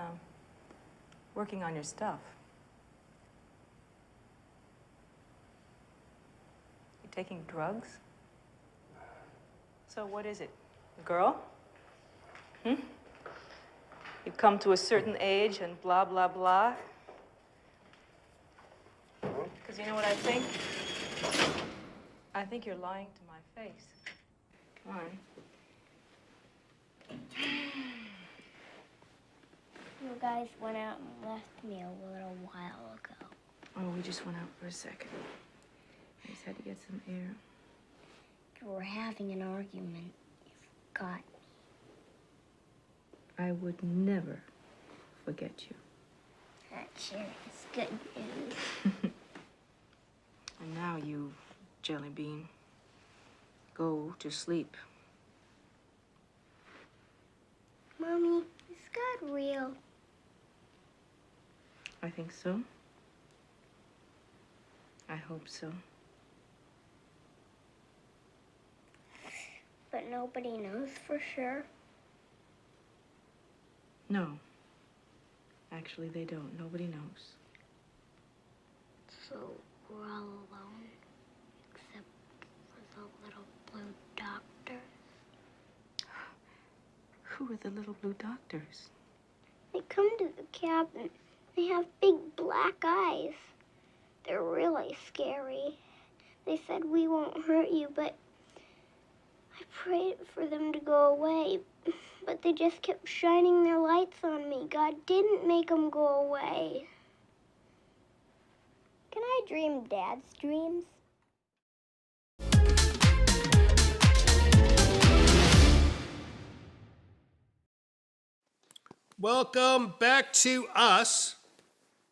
[SPEAKER 6] working on your stuff? You taking drugs? So what is it? A girl? Hmm? You come to a certain age and blah, blah, blah? Because you know what I think? I think you're lying to my face. Come on.
[SPEAKER 5] You guys went out and left me a little while ago.
[SPEAKER 6] Oh, we just went out for a second. I just had to get some air.
[SPEAKER 5] You were having an argument. You forgot me.
[SPEAKER 6] I would never forget you.
[SPEAKER 5] That sure is good news.
[SPEAKER 6] And now you, jelly bean, go to sleep.
[SPEAKER 5] Mommy, is God real?
[SPEAKER 6] I think so. I hope so.
[SPEAKER 5] But nobody knows for sure.
[SPEAKER 6] No. Actually, they don't. Nobody knows.
[SPEAKER 5] So we're all alone, except for the little blue doctors.
[SPEAKER 6] Who are the little blue doctors?
[SPEAKER 5] They come to the cabin. They have big black eyes. They're really scary. They said we won't hurt you, but I prayed for them to go away. But they just kept shining their lights on me. God didn't make them go away. Can I dream Dad's dreams?
[SPEAKER 1] Welcome back to us.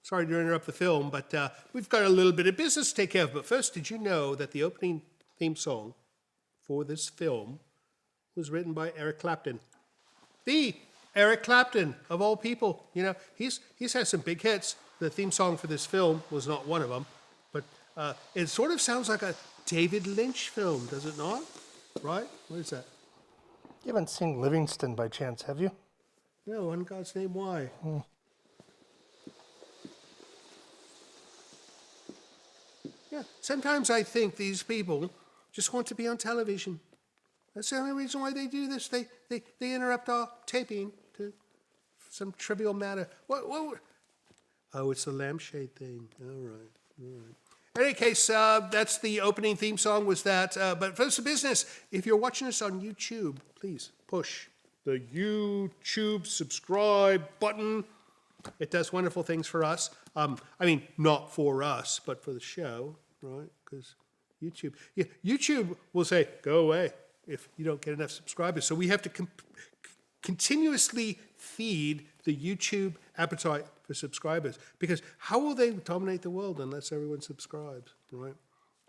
[SPEAKER 1] Sorry to interrupt the film, but we've got a little bit of business to take care of. But first, did you know that the opening theme song for this film was written by Eric Clapton? The Eric Clapton, of all people. You know, he's had some big hits. The theme song for this film was not one of them. But it sort of sounds like a David Lynch film, does it not? Right? What is that?
[SPEAKER 13] You haven't seen Livingston by chance, have you?
[SPEAKER 1] No, in God's name, why? Yeah, sometimes I think these people just want to be on television. That's the only reason why they do this. They interrupt our taping to some trivial matter. What? Oh, it's the lampshade thing. All right. In any case, that's the opening theme song was that. But first the business. If you're watching us on YouTube, please push the YouTube subscribe button. It does wonderful things for us. I mean, not for us, but for the show, right? Because YouTube will say, go away if you don't get enough subscribers. So we have to continuously feed the YouTube appetite for subscribers, because how will they dominate the world unless everyone subscribes, right?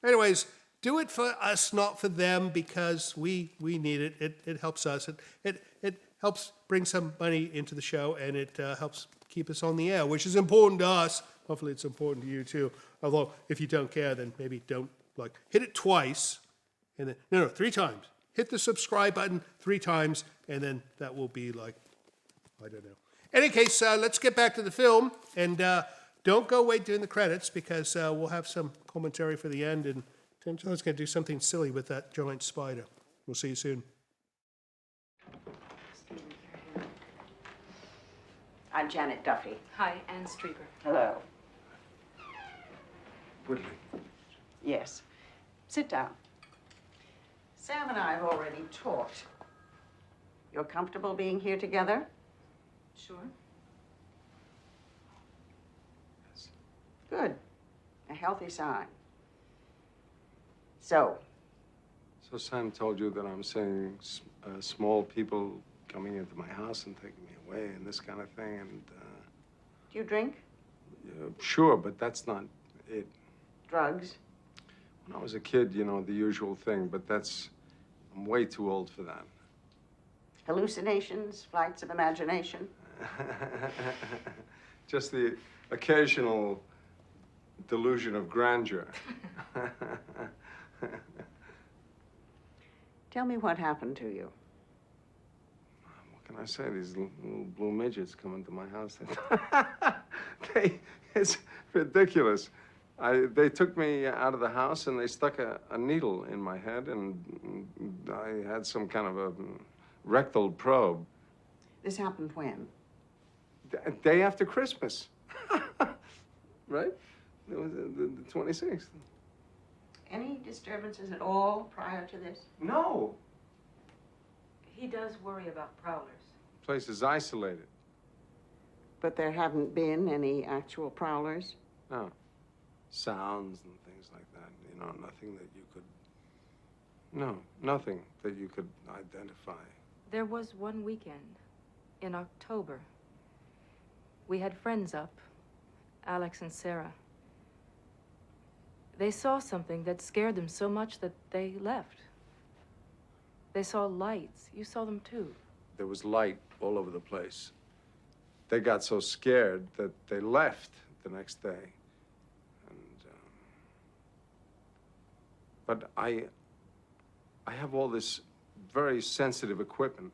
[SPEAKER 1] Anyways, do it for us, not for them, because we need it. It helps us. It helps bring some money into the show, and it helps keep us on the air, which is important to us. Hopefully it's important to you too. Although if you don't care, then maybe don't, like, hit it twice, and then, no, 3 times. Hit the subscribe button 3 times, and then that will be like, I don't know. In any case, let's get back to the film, and don't go away during the credits, because we'll have some commentary for the end, and Tim Jones going to do something silly with that giant spider. We'll see you soon.
[SPEAKER 14] I'm Janet Duffy.
[SPEAKER 6] Hi, Ann Streeper.
[SPEAKER 14] Hello.
[SPEAKER 3] Woodley.
[SPEAKER 14] Yes. Sit down. Sam and I have already talked. You're comfortable being here together?
[SPEAKER 6] Sure.
[SPEAKER 3] Yes.
[SPEAKER 14] Good. A healthy sign. So
[SPEAKER 3] Sam told you that I'm saying small people coming into my house and taking me away and this kind of thing, and...
[SPEAKER 14] do you drink?
[SPEAKER 3] Sure, but that's not it.
[SPEAKER 14] Drugs?
[SPEAKER 3] When I was a kid, you know, the usual thing, but I'm way too old for that.
[SPEAKER 14] Hallucinations, flights of imagination?
[SPEAKER 3] Just the occasional delusion of grandeur.
[SPEAKER 14] Tell me what happened to you.
[SPEAKER 3] What can I say? These little blue midgets come into my house. It's ridiculous. They took me out of the house and they stuck a needle in my head, and I had some kind of a rectal probe.
[SPEAKER 14] This happened when?
[SPEAKER 3] Day after Christmas. Right? It was the 26th.
[SPEAKER 14] Any disturbances at all prior to this?
[SPEAKER 3] No.
[SPEAKER 6] He does worry about prowlers.
[SPEAKER 3] The place is isolated.
[SPEAKER 14] But there haven't been any actual prowlers?
[SPEAKER 3] No. Sounds and things like that. You know, nothing that you could... No, nothing that you could identify.
[SPEAKER 6] There was one weekend in October. We had friends up, Alex and Sarah. They saw something that scared them so much that they left. They saw lights. You saw them too.
[SPEAKER 3] There was light all over the place. They got so scared that they left the next day. And, but I have all this very sensitive equipment,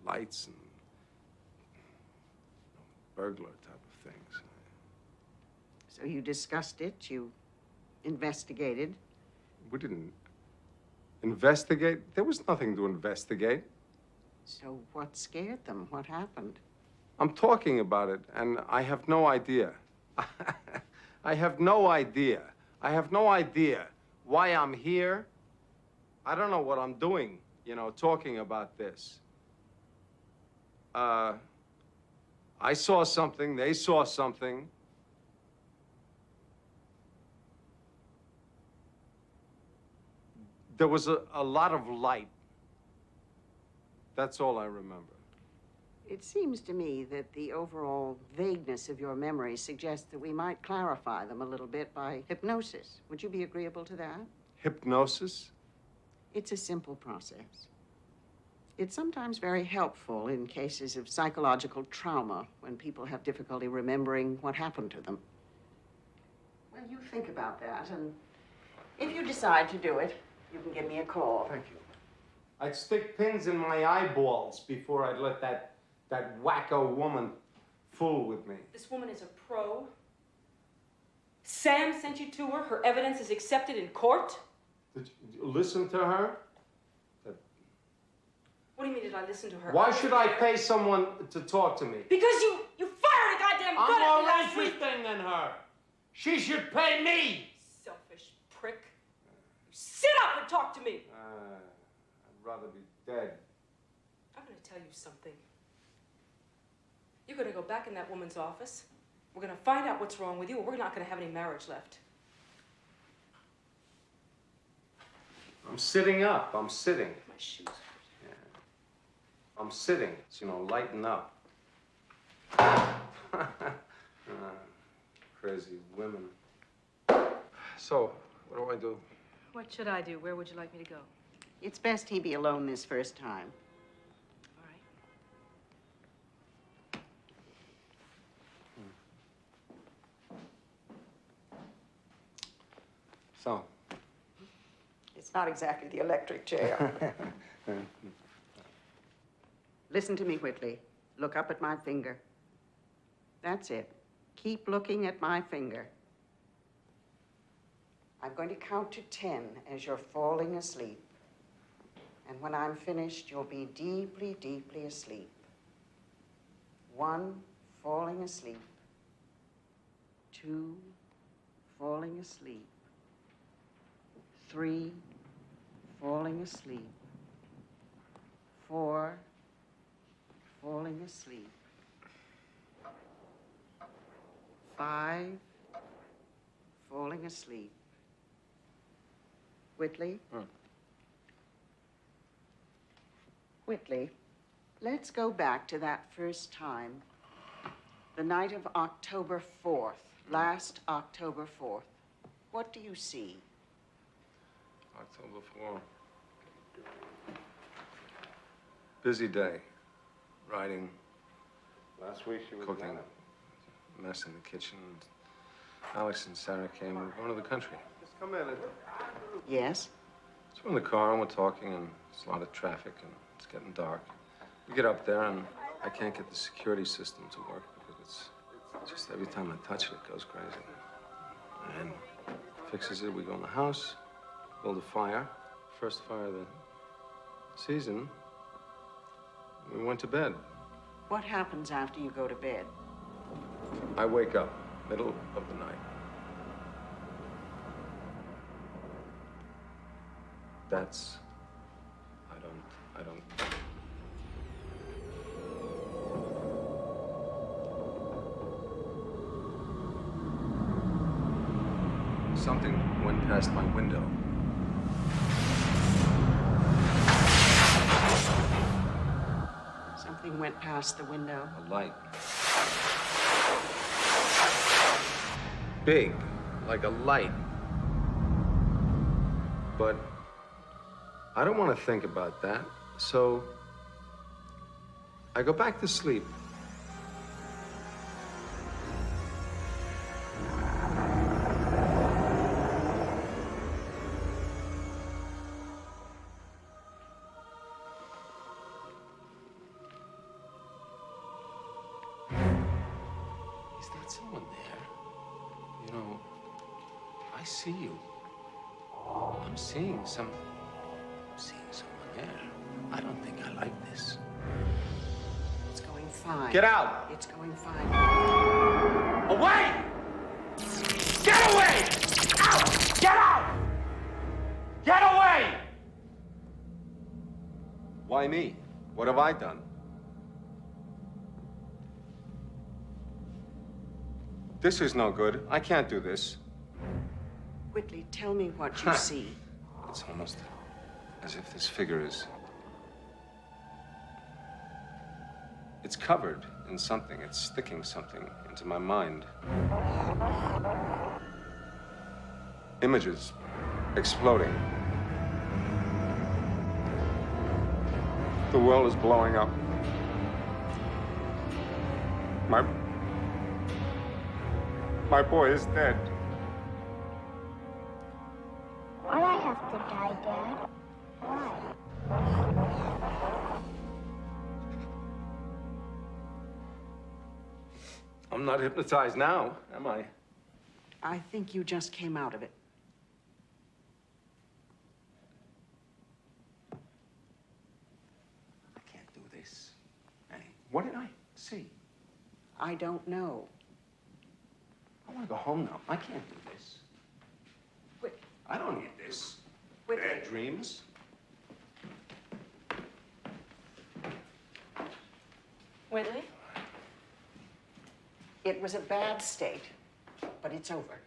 [SPEAKER 3] lights and burglar type of things.
[SPEAKER 14] So you discussed it, you investigated?
[SPEAKER 3] We didn't investigate. There was nothing to investigate.
[SPEAKER 14] So what scared them? What happened?
[SPEAKER 3] I'm talking about it, and I have no idea. I have no idea. I have no idea why I'm here. I don't know what I'm doing, you know, talking about this. I saw something, they saw something. There was a lot of light. That's all I remember.
[SPEAKER 14] It seems to me that the overall vagueness of your memories suggests that we might clarify them a little bit by hypnosis. Would you be agreeable to that?
[SPEAKER 3] Hypnosis?
[SPEAKER 14] It's a simple process. It's sometimes very helpful in cases of psychological trauma when people have difficulty remembering what happened to them. Well, you think about that, and if you decide to do it, you can give me a call.
[SPEAKER 3] Thank you. I'd stick pins in my eyeballs before I'd let that wacko woman fool with me.
[SPEAKER 6] This woman is a pro. Sam sent you to her. Her evidence is accepted in court.
[SPEAKER 3] Did you listen to her?
[SPEAKER 6] What do you mean, did I listen to her?
[SPEAKER 3] Why should I pay someone to talk to me?
[SPEAKER 6] Because you fired a goddamn gun
[SPEAKER 3] I'm
[SPEAKER 6] at
[SPEAKER 3] more
[SPEAKER 6] me last week.
[SPEAKER 3] interesting than her. She should pay me.
[SPEAKER 6] Selfish prick. Sit up and talk to me.
[SPEAKER 3] I'd rather be dead.
[SPEAKER 6] I'm going to tell you something. You're gonna go back in that woman's office. We're gonna find out what's wrong with you, or we're not gonna have any marriage left.
[SPEAKER 3] I'm sitting up. I'm sitting.
[SPEAKER 6] My shoes.
[SPEAKER 3] Yeah. I'm sitting. So, you know, lighten up. Crazy women. So, what do I do?
[SPEAKER 6] What should I do? Where would you like me to go?
[SPEAKER 14] It's best he be alone this first time.
[SPEAKER 6] All right.
[SPEAKER 3] So?
[SPEAKER 14] It's not exactly the electric chair. Listen to me, Whitley. Look up at my finger. That's it. Keep looking at my finger. I'm going to count to 10 as you're falling asleep. And when I'm finished, you'll be deeply, deeply asleep. 1, falling asleep. 2, falling asleep. 3, falling asleep. 4, falling asleep. 5, falling asleep. Whitley? Whitley, let's go back to that first time. The night of October 4th, last October 4th. What do you see?
[SPEAKER 3] October 4th. Busy day. Writing.
[SPEAKER 4] Last week she was
[SPEAKER 3] cooking. Mess in the kitchen. Alex and Sarah came. We're going to the country.
[SPEAKER 4] Just come in.
[SPEAKER 14] Yes?
[SPEAKER 3] So we're in the car and we're talking, and there's a lot of traffic, and it's getting dark. We get up there, and I can't get the security system to work because it's just every time I touch it, it goes crazy. And fixes it. We go in the house, build a fire. First fire of the season. We went to bed.
[SPEAKER 14] What happens after you go to bed?
[SPEAKER 3] I wake up, middle of the night. That's... I don't... Something went past my window.
[SPEAKER 14] Something went past the window.
[SPEAKER 3] A light. Big, like a light. But I don't want to think about that, so I go back to sleep. Is that someone there? You know, I see you. I'm seeing someone there. I don't think I like this.
[SPEAKER 14] It's going fine.
[SPEAKER 3] Get out!
[SPEAKER 14] It's going fine.
[SPEAKER 2] Away! Get away! Out! Get out! Get away!
[SPEAKER 3] Why me? What have I done? This is no good. I can't do this.
[SPEAKER 14] Whitley, tell me what you see.
[SPEAKER 3] It's almost as if this figure is... It's covered in something. It's sticking something into my mind. Images exploding. The world is blowing up. My boy is dead.
[SPEAKER 5] Why'd I have to die, Dad? Why?
[SPEAKER 3] I'm not hypnotized now, am I?
[SPEAKER 14] I think you just came out of it.
[SPEAKER 3] I can't do this. Annie, what did I see?
[SPEAKER 14] I don't know.
[SPEAKER 3] I want to go home now. I can't do this.
[SPEAKER 6] Wait.
[SPEAKER 3] I don't need this.
[SPEAKER 14] Whitley.
[SPEAKER 3] Bad dreams.
[SPEAKER 6] Whitley?
[SPEAKER 14] It was a bad state, but it's over.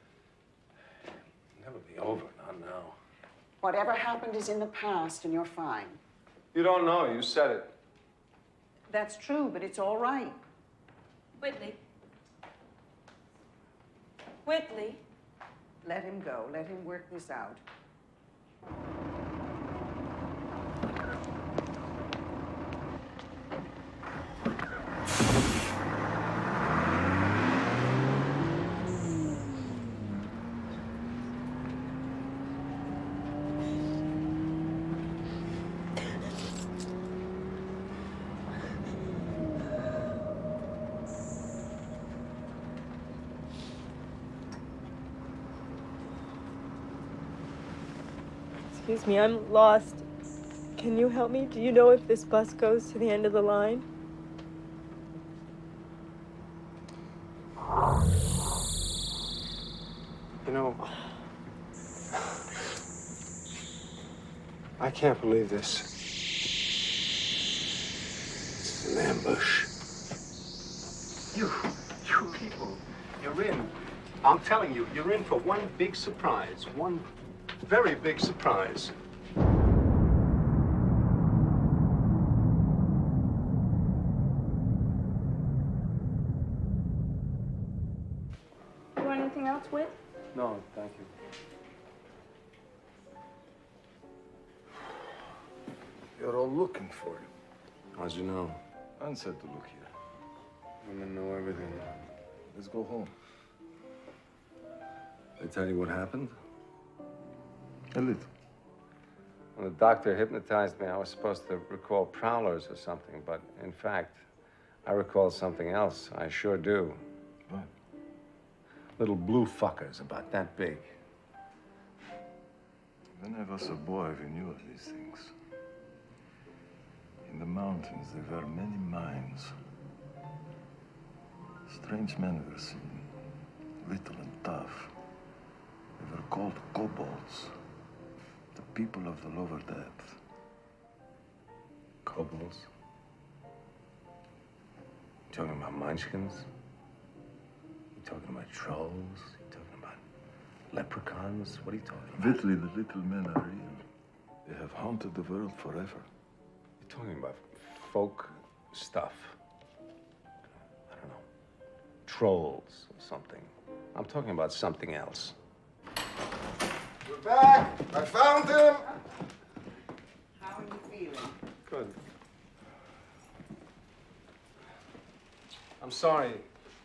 [SPEAKER 3] It'll never be over, not now.
[SPEAKER 14] Whatever happened is in the past, and you're fine.
[SPEAKER 4] You don't know. You said it.
[SPEAKER 14] That's true, but it's all right.
[SPEAKER 7] Whitley. Whitley.
[SPEAKER 14] Let him go. Let him work this out.
[SPEAKER 15] Excuse me, I'm lost. Can you help me? Do you know if this bus goes to the end of the line?
[SPEAKER 3] You know, I can't believe this. It's an ambush.
[SPEAKER 4] You people, you're in. I'm telling you, you're in for one big surprise. One very big surprise.
[SPEAKER 7] You want anything else, Whit?
[SPEAKER 3] No, thank you.
[SPEAKER 10] You're all looking for you.
[SPEAKER 3] How'd you know?
[SPEAKER 10] Anne said to look here.
[SPEAKER 3] Women know everything.
[SPEAKER 10] Let's go home.
[SPEAKER 3] They tell you what happened?
[SPEAKER 10] A little.
[SPEAKER 3] When the doctor hypnotized me, I was supposed to recall prowlers or something, but in fact, I recall something else. I sure do.
[SPEAKER 10] What?
[SPEAKER 3] Little blue fuckers about that big.
[SPEAKER 10] When I was a boy, we knew of these things. In the mountains, there were many mines. Strange men were seen, little and tough. They were called kobolds, the people of the lower depth.
[SPEAKER 3] Kobolds? You talking about munchkins? You talking about trolls? You talking about leprechauns? What are you talking about?
[SPEAKER 10] Whitley, the little men are real. They have haunted the world forever.
[SPEAKER 3] You're talking about folk stuff. I don't know. Trolls or something. I'm talking about something else.
[SPEAKER 10] We're back! I found him!
[SPEAKER 14] How are you feeling?
[SPEAKER 3] Good. I'm sorry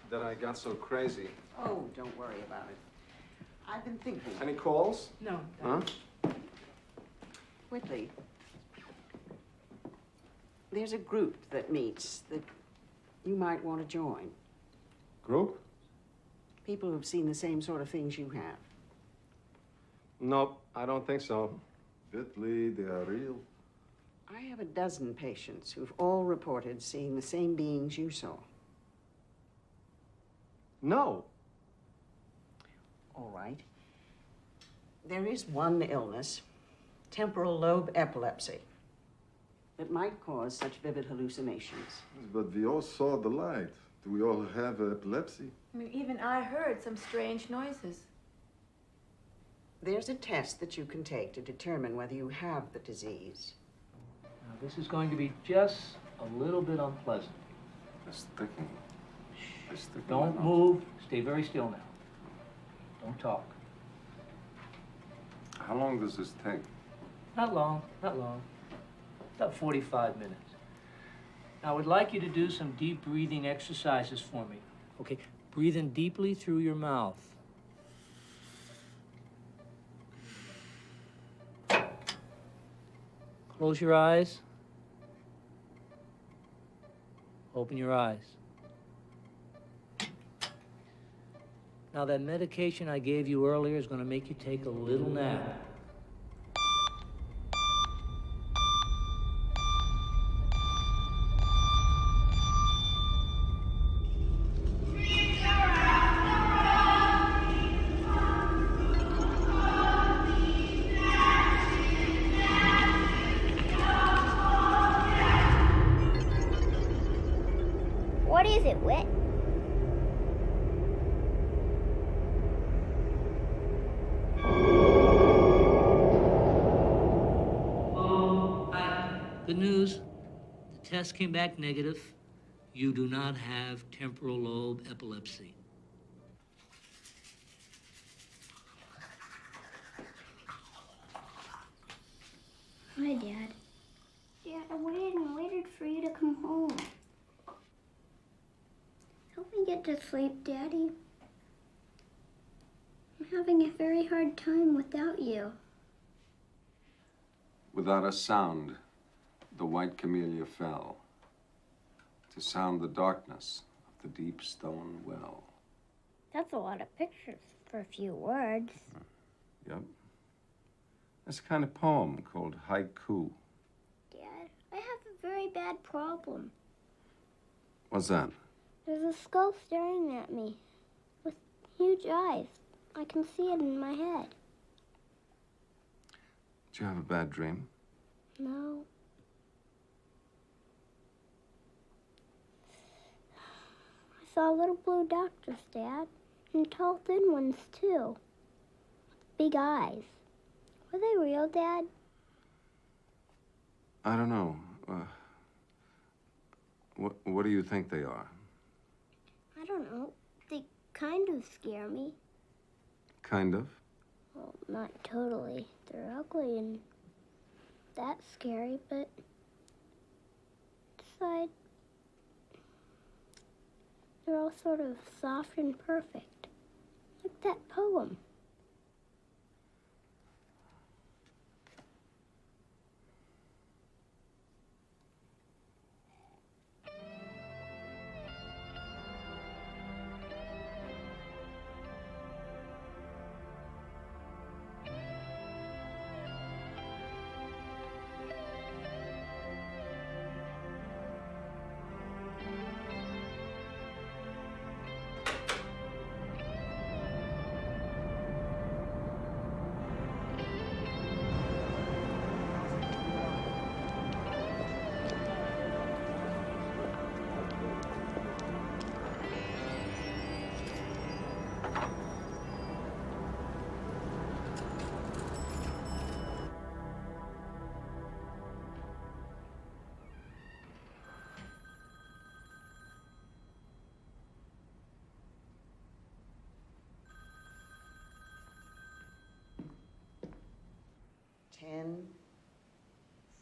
[SPEAKER 3] that I got so crazy.
[SPEAKER 14] Oh, don't worry about it. I've been thinking.
[SPEAKER 3] Any calls?
[SPEAKER 6] No.
[SPEAKER 3] Huh?
[SPEAKER 14] Whitley, there's a group that meets that you might want to join.
[SPEAKER 3] Group?
[SPEAKER 14] People who've seen the same sort of things you have.
[SPEAKER 3] Nope, I don't think so.
[SPEAKER 10] Whitley, they are real.
[SPEAKER 14] I have a dozen patients who've all reported seeing the same beings you saw.
[SPEAKER 3] No.
[SPEAKER 14] All right. There is one illness, temporal lobe epilepsy, that might cause such vivid hallucinations.
[SPEAKER 10] But we all saw the light. Do we all have epilepsy?
[SPEAKER 7] I mean, even I heard some strange noises.
[SPEAKER 14] There's a test that you can take to determine whether you have the disease.
[SPEAKER 16] Now, this is going to be just a little bit unpleasant.
[SPEAKER 3] It's sticking. It's sticking.
[SPEAKER 16] Don't move. Stay very still now. Don't talk.
[SPEAKER 3] How long does this take?
[SPEAKER 16] Not long, not long. About 45 minutes. Now, I would like you to do some deep breathing exercises for me. Okay, breathe in deeply through your mouth. Close your eyes. Open your eyes. Now, that medication I gave you earlier is going to make you take a little nap.
[SPEAKER 5] What is it, Whit?
[SPEAKER 16] test came back negative. You do not have temporal lobe epilepsy.
[SPEAKER 5] Hi, Dad. Dad, I waited and waited for you to come home. Help me get to sleep, Daddy. I'm having a very hard time without you.
[SPEAKER 3] Without a sound, the white camellia fell to sound the darkness of the deep stone well.
[SPEAKER 5] That's a lot of pictures for a few words.
[SPEAKER 3] Yep. It's a kind of poem called haiku.
[SPEAKER 5] Dad, I have a very bad problem.
[SPEAKER 3] What's that?
[SPEAKER 5] There's a skull staring at me with huge eyes. I can see it in my head.
[SPEAKER 3] Did you have a bad dream?
[SPEAKER 5] No. I saw little blue doctors, Dad, and tall, thin ones, too, with big eyes. Were they real, Dad?
[SPEAKER 3] I don't know. What do you think they are?
[SPEAKER 5] I don't know. They kind of scare me.
[SPEAKER 3] Kind of?
[SPEAKER 5] Well, not totally. They're ugly and that's scary, but inside, they're all sort of soft and perfect. Like that poem.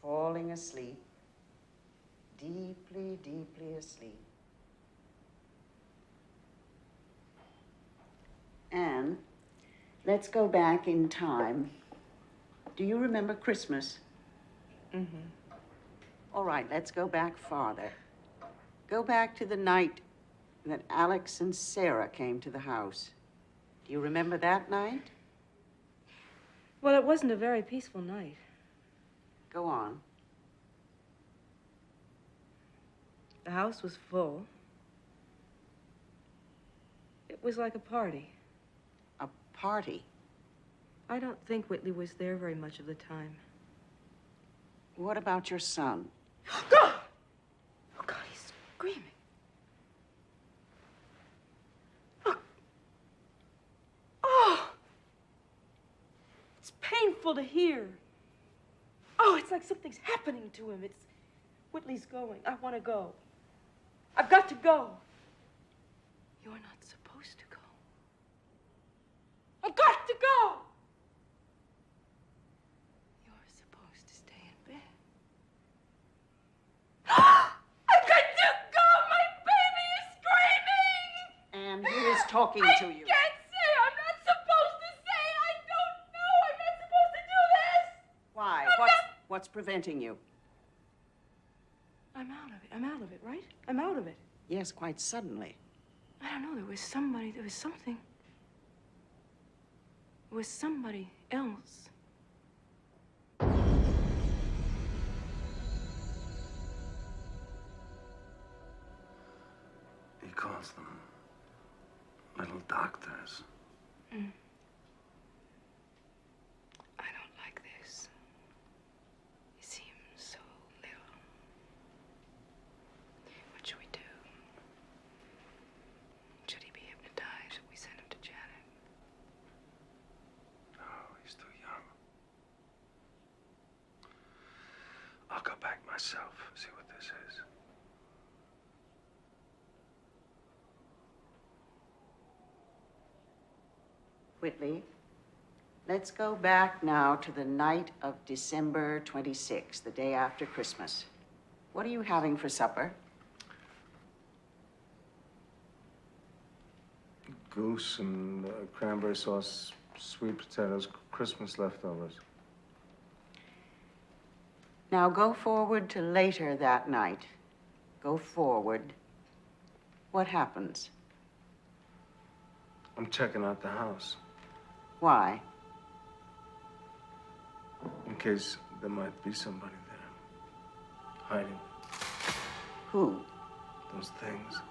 [SPEAKER 14] Falling asleep, deeply, deeply asleep. Anne, let's go back in time. Do you remember Christmas?
[SPEAKER 7] Mm-hmm.
[SPEAKER 14] All right, let's go back farther. Go back to the night that Alex and Sarah came to the house. Do you remember that night?
[SPEAKER 7] Well, it wasn't a very peaceful night.
[SPEAKER 14] Go on.
[SPEAKER 7] The house was full. It was like a party.
[SPEAKER 14] A party?
[SPEAKER 7] I don't think Whitley was there very much of the time.
[SPEAKER 14] What about your son?
[SPEAKER 7] God! Oh, God, he's screaming. Oh! It's painful to hear. Oh, it's like something's happening to him. It's Whitley's going. I want to go. I've got to go. You're not supposed to go. I've got to go. You're supposed to stay in bed. I've got to go. My baby is screaming.
[SPEAKER 14] And who is talking to you?
[SPEAKER 7] I can't say. I'm not supposed to say. I don't know. I'm not supposed to do this.
[SPEAKER 14] Why? What's preventing you?
[SPEAKER 7] I'm out of it. I'm out of it, right? I'm out of it.
[SPEAKER 14] Yes, quite suddenly.
[SPEAKER 7] I don't know. There was somebody. There was something. There was somebody else.
[SPEAKER 3] He calls them little doctors.
[SPEAKER 7] Mm. I don't like this. He seems so little. What should we do? Should he be hypnotized? Should we send him to Janet?
[SPEAKER 3] No, he's too young. I'll go back myself, see what this is.
[SPEAKER 14] Whitley, let's go back now to the night of December 26th, the day after Christmas. What are you having for supper?
[SPEAKER 3] Goose and cranberry sauce, sweet potatoes, Christmas leftovers.
[SPEAKER 14] Now go forward to later that night. Go forward. What happens?
[SPEAKER 3] I'm checking out the house.
[SPEAKER 14] Why?
[SPEAKER 3] In case there might be somebody there. Hiding.
[SPEAKER 14] Who?
[SPEAKER 3] Those things.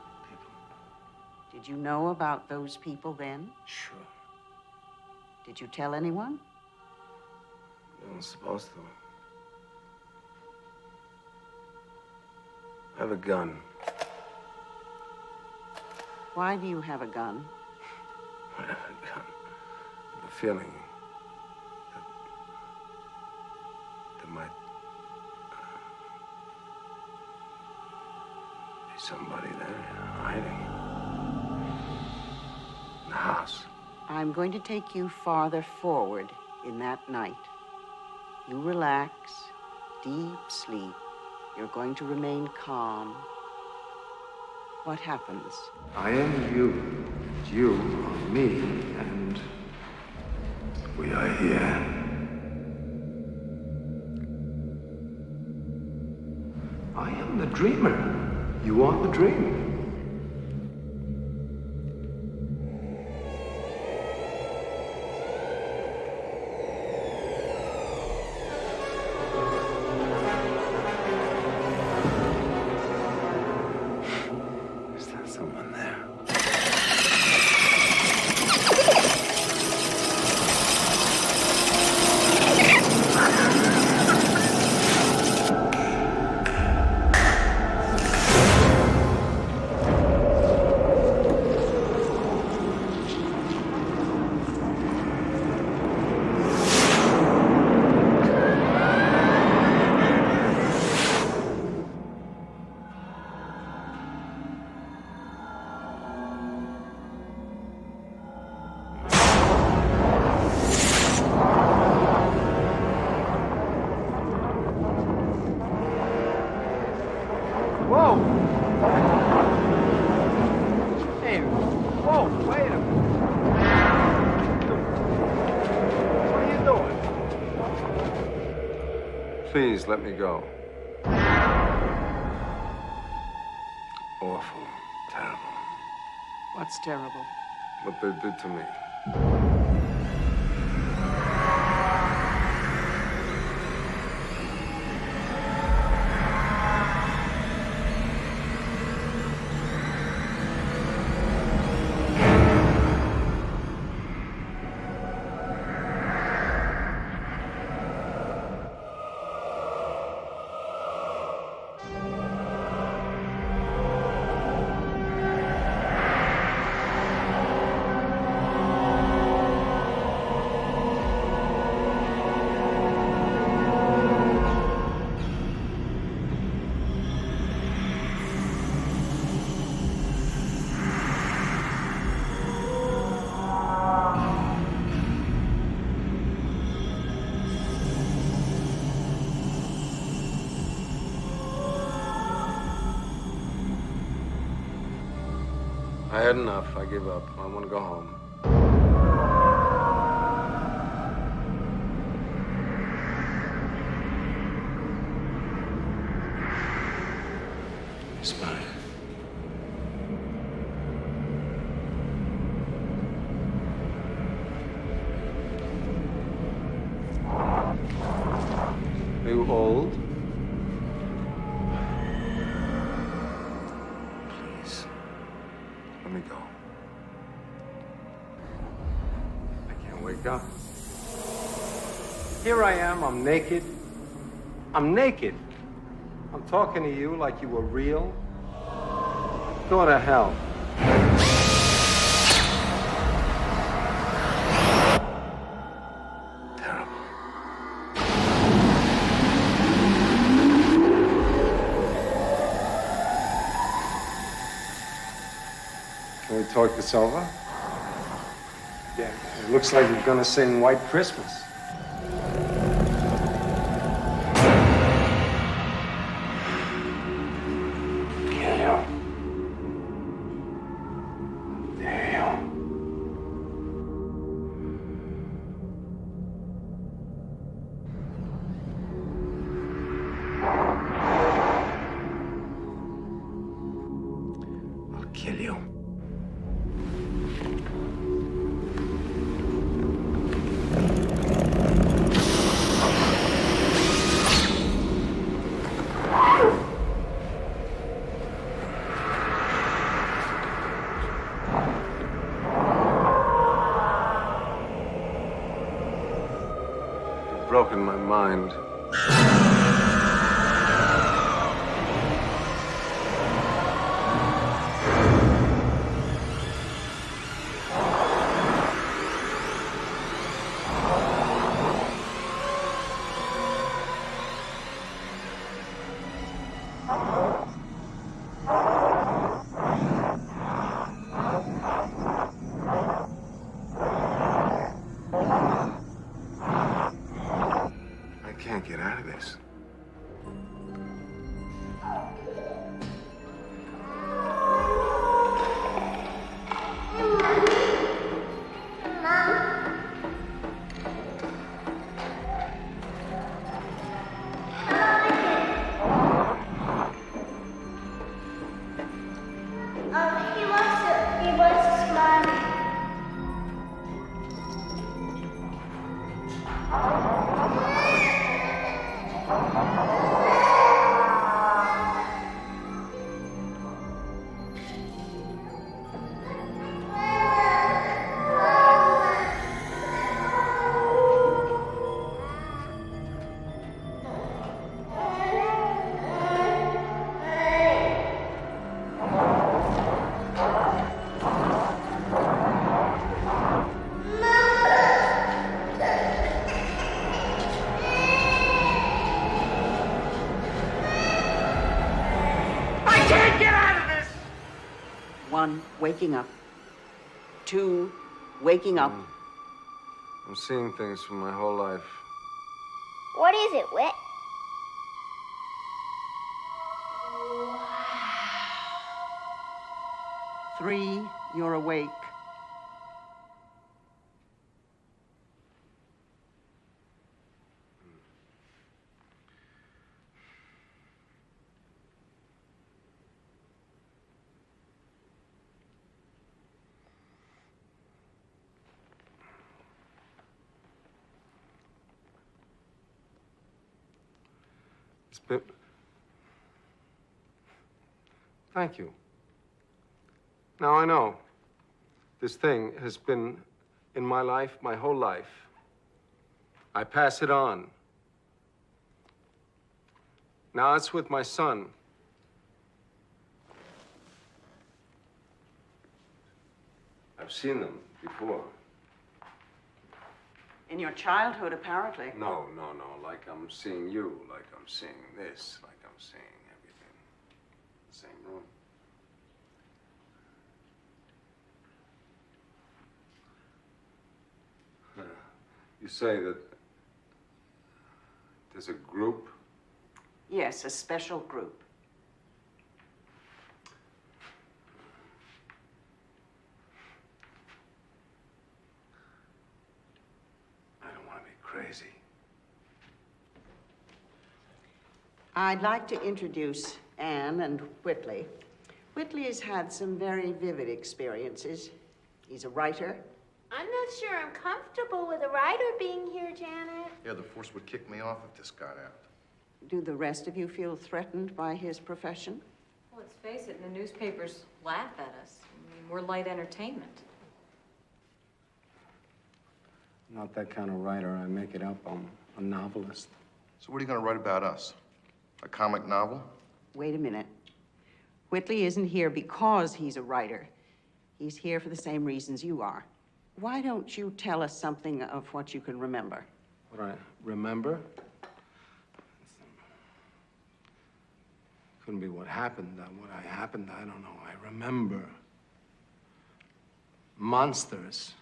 [SPEAKER 14] Did you know about those people then?
[SPEAKER 3] Sure.
[SPEAKER 14] Did you tell anyone?
[SPEAKER 3] I wasn't supposed to. I have a gun.
[SPEAKER 14] Why do you have a gun?
[SPEAKER 3] I have a gun. I have a feeling that there might be somebody there hiding. In the house.
[SPEAKER 14] I'm going to take you farther forward in that night. You relax, deep sleep. You're going to remain calm. What happens?
[SPEAKER 3] I am you. You are me, and we are here. I am the dreamer. You are the dream. Please let me go. Awful. Terrible.
[SPEAKER 14] What's terrible?
[SPEAKER 3] What they did to me. I had enough. I give up. I want to go home. It's fine. Are you old? Please, let me go. I can't wake up. Here I am, I'm naked. I'm naked. I'm talking to you like you were real. Go to hell. Can we talk this over?
[SPEAKER 4] Yeah, it looks like you're gonna sing White Christmas.
[SPEAKER 9] Kill you.
[SPEAKER 3] You've broken my mind. I can't get out of this.
[SPEAKER 5] He wants to smile.
[SPEAKER 14] One, waking up. Two, waking up.
[SPEAKER 3] I'm seeing things from my whole life.
[SPEAKER 5] What is it, Whit?
[SPEAKER 14] Three, you're awake.
[SPEAKER 3] Thank you. Now I know this thing has been in my life my whole life. I pass it on. Now it's with my son. I've seen them before.
[SPEAKER 14] In your childhood, apparently.
[SPEAKER 3] No, like I'm seeing you, like I'm seeing this, like I'm seeing everything. The same room. You say that there's a group?
[SPEAKER 14] Yes, a special group.
[SPEAKER 3] I don't want to be crazy.
[SPEAKER 14] I'd like to introduce Anne and Whitley. Whitley has had some very vivid experiences. He's a writer.
[SPEAKER 5] I'm not sure I'm comfortable with a writer being here, Janet.
[SPEAKER 10] Yeah, the force would kick me off if this got out.
[SPEAKER 14] Do the rest of you feel threatened by his profession?
[SPEAKER 17] Well, let's face it, the newspapers laugh at us. I mean, we're light entertainment.
[SPEAKER 4] I'm not that kind of writer. I make it up. I'm a novelist.
[SPEAKER 10] So what are you going to write about us? A comic novel?
[SPEAKER 14] Wait a minute. Whitley isn't here because he's a writer. He's here for the same reasons you are. Why don't you tell us something of what you can remember?
[SPEAKER 3] What I remember? Couldn't be what happened. What happened, I don't know. I remember monsters.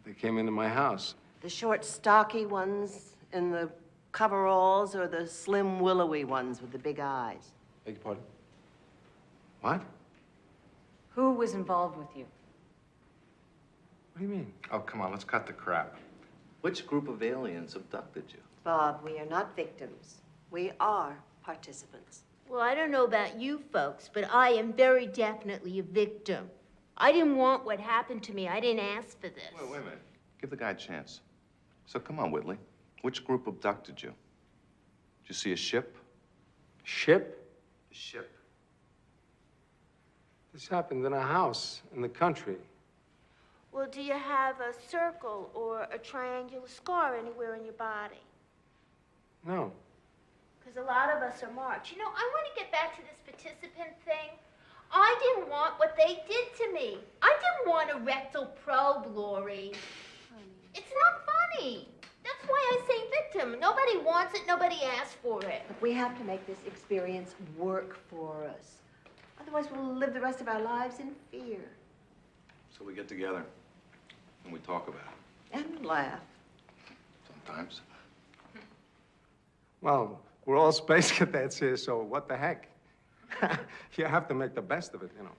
[SPEAKER 4] They came into my house.
[SPEAKER 14] The short, stocky ones in the coveralls or the slim, willowy ones with the big eyes?
[SPEAKER 9] Beg your pardon? What?
[SPEAKER 17] Who was involved with you?
[SPEAKER 4] What do you mean?
[SPEAKER 9] Oh, come on, let's cut the crap. Which group of aliens abducted you?
[SPEAKER 14] Bob, we are not victims. We are participants.
[SPEAKER 5] Well, I don't know about you folks, but I am very definitely a victim. I didn't want what happened to me. I didn't ask for this.
[SPEAKER 9] Wait a minute. Give the guy a chance. So come on, Whitley. Which group abducted you? Did you see a ship?
[SPEAKER 4] Ship?
[SPEAKER 9] A ship.
[SPEAKER 4] This happened in a house in the country.
[SPEAKER 5] Well, do you have a circle or a triangular scar anywhere in your body?
[SPEAKER 4] No.
[SPEAKER 5] Because a lot of us are marked. You know, I want to get back to this participant thing. I didn't want what they did to me. I didn't want a rectal probe, Lori. It's not funny. That's why I say victim. Nobody wants it, nobody asked for it.
[SPEAKER 14] But we have to make this experience work for us. Otherwise, we'll live the rest of our lives in fear.
[SPEAKER 9] So we get together and we talk about it.
[SPEAKER 14] And laugh.
[SPEAKER 9] Sometimes.
[SPEAKER 4] Well, we're all space cadets here, so what the heck? You have to make the best of it, you know.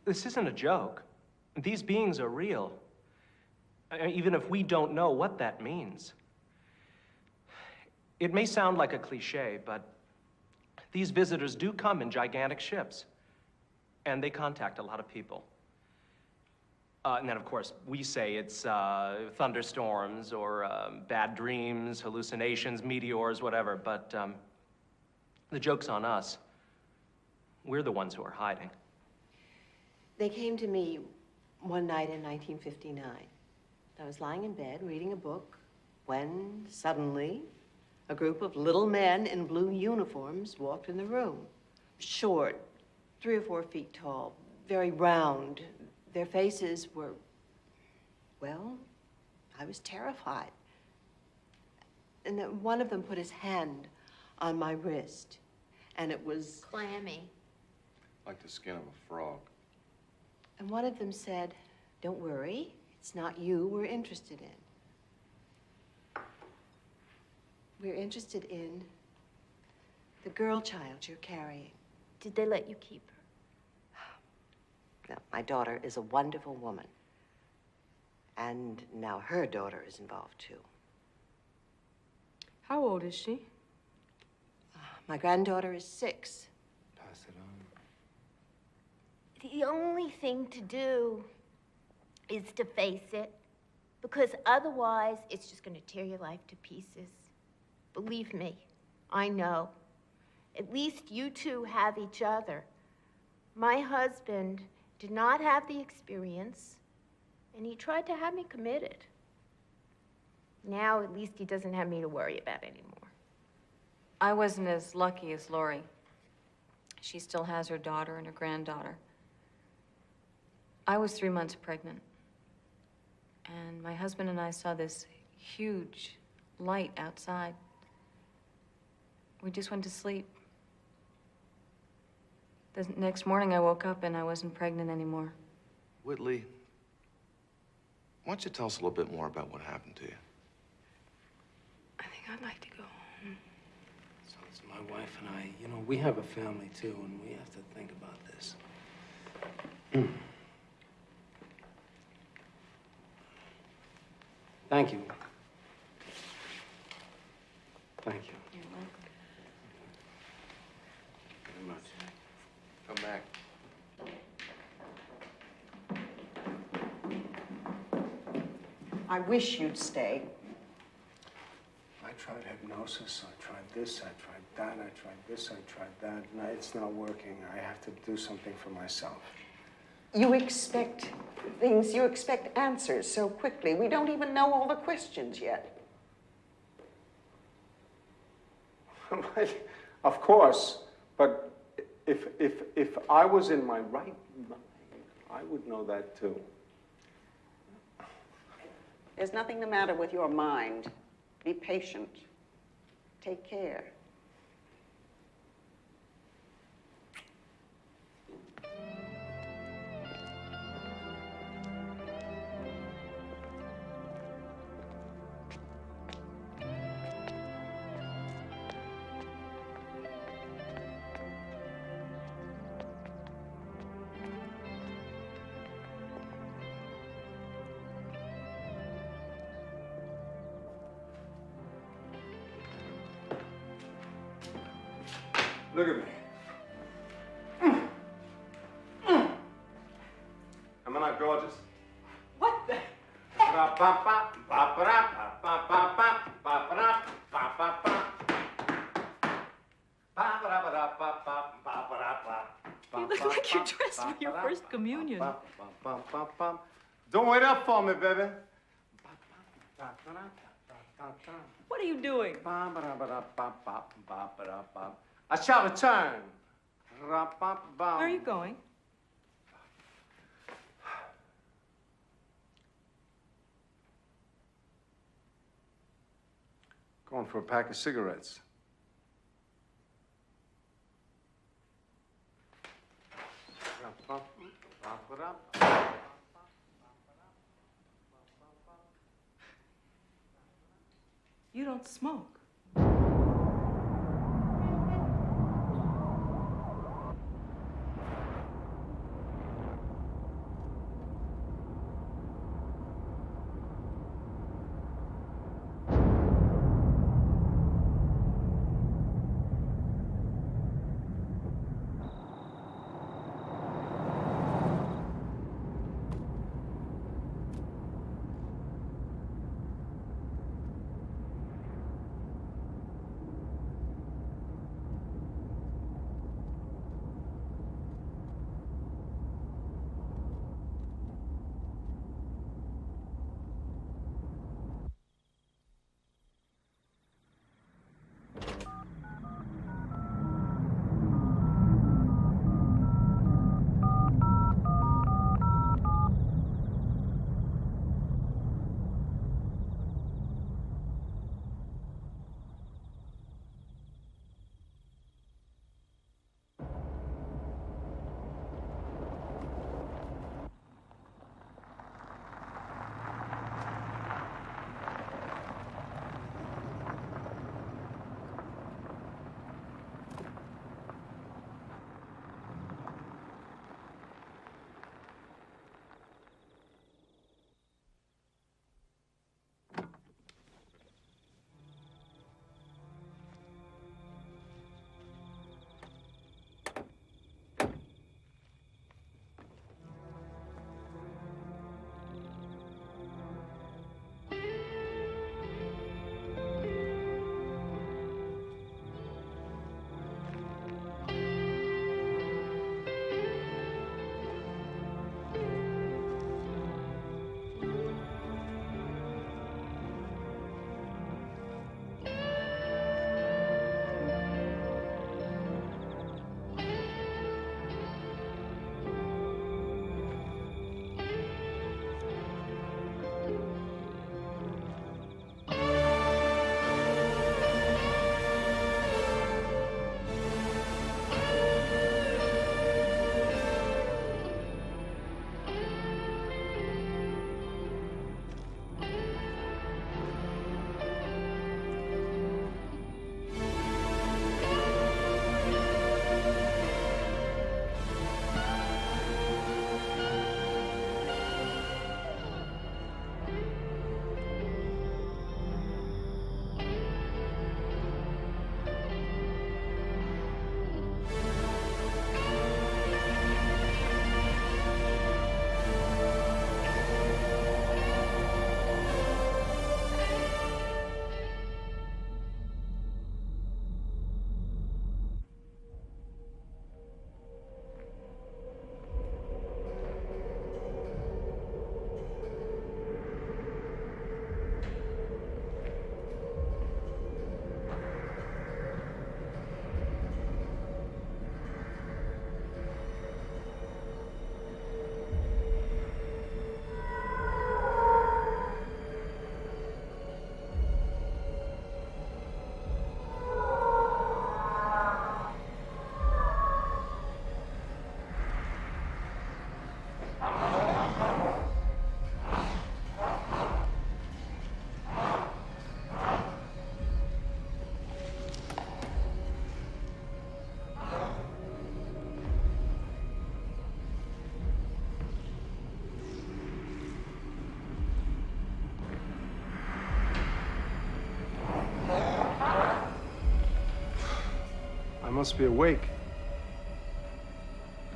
[SPEAKER 18] This isn't a joke. These beings are real. Even if we don't know what that means. It may sound like a cliche, but these visitors do come in gigantic ships. And they contact a lot of people. And then, of course, we say it's thunderstorms or bad dreams, hallucinations, meteors, whatever. But the joke's on us. We're the ones who are hiding.
[SPEAKER 14] They came to me one night in 1959. I was lying in bed reading a book when suddenly a group of little men in blue uniforms walked in the room. Short, 3 or 4 feet tall, very round. Their faces were, well, I was terrified. And then one of them put his hand on my wrist, and it was
[SPEAKER 5] clammy.
[SPEAKER 9] Like the skin of a frog.
[SPEAKER 14] And one of them said, "Don't worry, it's not you we're interested in. We're interested in the girl child you're carrying."
[SPEAKER 5] Did they let you keep her?
[SPEAKER 14] No, my daughter is a wonderful woman. And now her daughter is involved, too.
[SPEAKER 15] How old is she?
[SPEAKER 14] My granddaughter is 6.
[SPEAKER 4] Pass it on.
[SPEAKER 5] The only thing to do is to face it, because otherwise it's just going to tear your life to pieces. Believe me, I know. At least you two have each other. My husband did not have the experience, and he tried to have me committed. Now, at least he doesn't have me to worry about anymore.
[SPEAKER 17] I wasn't as lucky as Lori. She still has her daughter and her granddaughter. I was 3 months pregnant. And my husband and I saw this huge light outside. We just went to sleep. The next morning I woke up and I wasn't pregnant anymore.
[SPEAKER 9] Whitley, why don't you tell us a little bit more about what happened to you?
[SPEAKER 15] I think I'd like to go home.
[SPEAKER 12] So it's my wife and I, you know, we have a family too, and we have to think about this. Thank you. Thank you.
[SPEAKER 17] You're welcome.
[SPEAKER 12] Very much.
[SPEAKER 9] Come back.
[SPEAKER 14] I wish you'd stay.
[SPEAKER 12] I tried hypnosis, I tried this, I tried that, I tried this, I tried that. No, it's not working. I have to do something for myself.
[SPEAKER 14] You expect things, you expect answers so quickly. We don't even know all the questions yet.
[SPEAKER 4] Of course, but if I was in my right mind, I would know that too.
[SPEAKER 14] There's nothing the matter with your mind. Be patient. Take care.
[SPEAKER 4] Look at me. Am I not gorgeous?
[SPEAKER 6] What the? You look like you're dressed for your first communion.
[SPEAKER 4] Don't wait up for me, baby.
[SPEAKER 6] What are you doing?
[SPEAKER 4] I shall return.
[SPEAKER 6] Where are you going?
[SPEAKER 4] Going for a pack of cigarettes.
[SPEAKER 6] You don't smoke.
[SPEAKER 4] must be awake.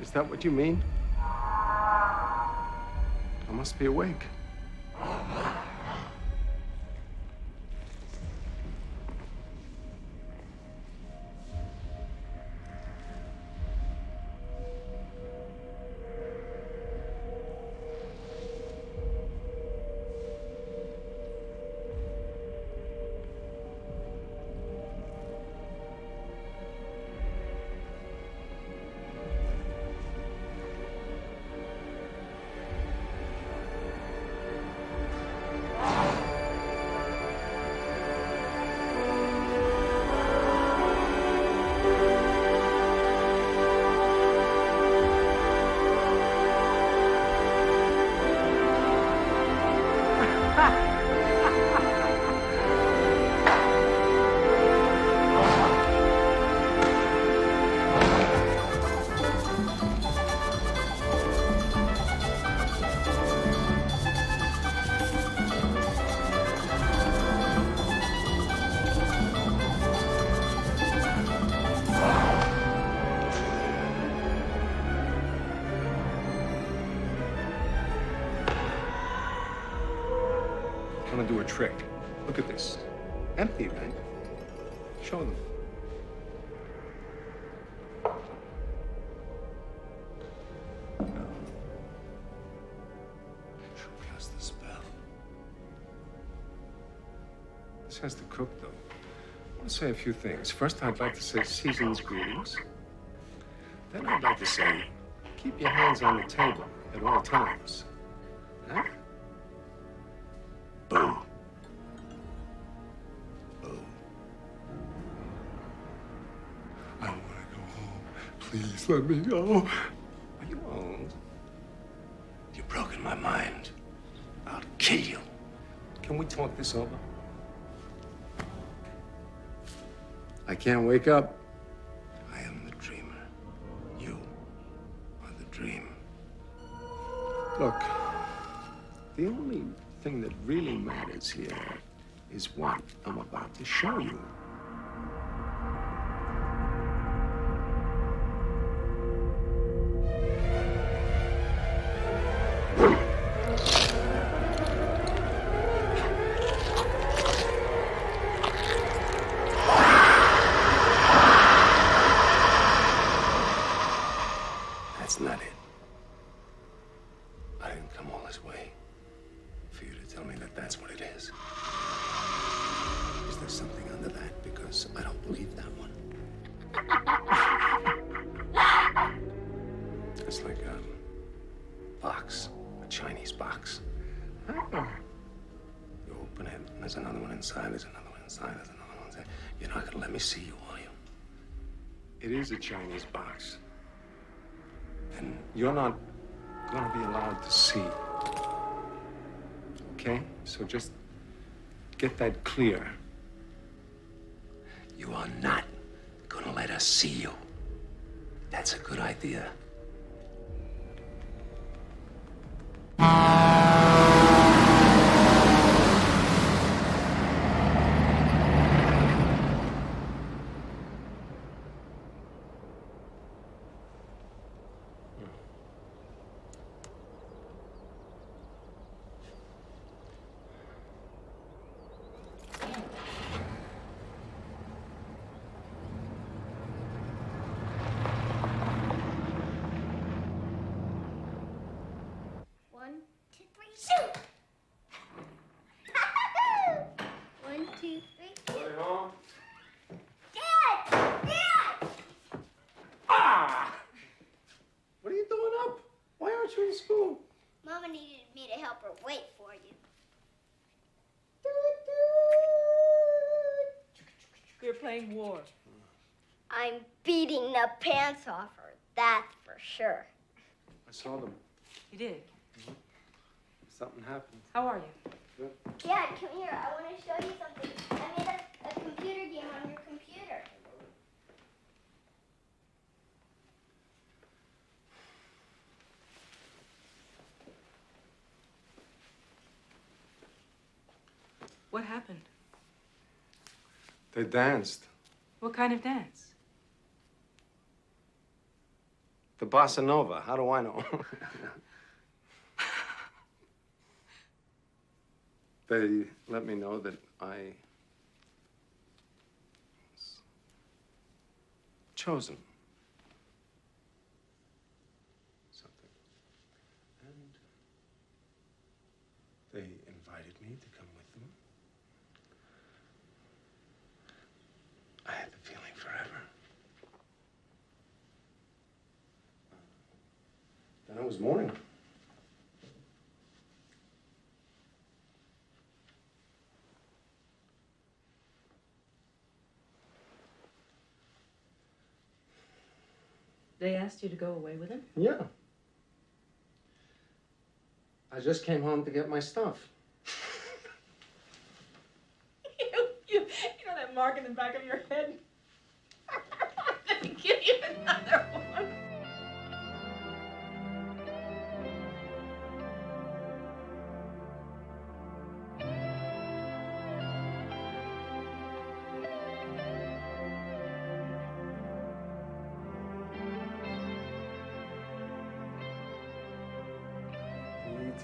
[SPEAKER 4] Is that what you mean? I must be awake. I'm gonna do a trick. Look at this. Empty, right? Show them. Press the spell. This has to cook, though. I want to say a few things. First, I'd like to say season's greetings. Then I'd like to say, keep your hands on the table at all times. Huh? Boom. Boom. I want to go home. Please let me go. Are you old? You've broken my mind. I'll kill you. Can we talk this over? I can't wake up. I am the dreamer. You are the dream. Look, the only thing that really matters here is what I'm about to show you. That's not it. I didn't come all this way for you to tell me that that's what it is. Is there something under that? Because I don't believe that one. It's like a box, a Chinese box. You open it, and there's another one inside, there's another one inside, there's another one inside. You're not gonna let me see you, are you? It is a Chinese box. And you're not gonna be allowed to see. Okay? So just get that clear. You are not gonna let us see you. That's a good idea.
[SPEAKER 5] Mama needed me to help her wait for you.
[SPEAKER 15] You're playing war.
[SPEAKER 5] I'm beating the pants off her, that's for sure.
[SPEAKER 4] I saw them.
[SPEAKER 6] You did?
[SPEAKER 4] Mm-hmm. Something happened.
[SPEAKER 6] How are you?
[SPEAKER 5] Good. Dad, come here. I want to show you something. I made a computer game on your computer.
[SPEAKER 6] What happened?
[SPEAKER 4] They danced.
[SPEAKER 6] What kind of dance?
[SPEAKER 3] bossa nova. How do I know? They let me know that I was chosen. Something. And they invited me to come with them. I had the feeling forever. Then I was mourning.
[SPEAKER 7] They asked you to go away with him?
[SPEAKER 3] Yeah. I just came home to get my stuff.
[SPEAKER 7] You know that mark in the back of your head? Let me give you another one.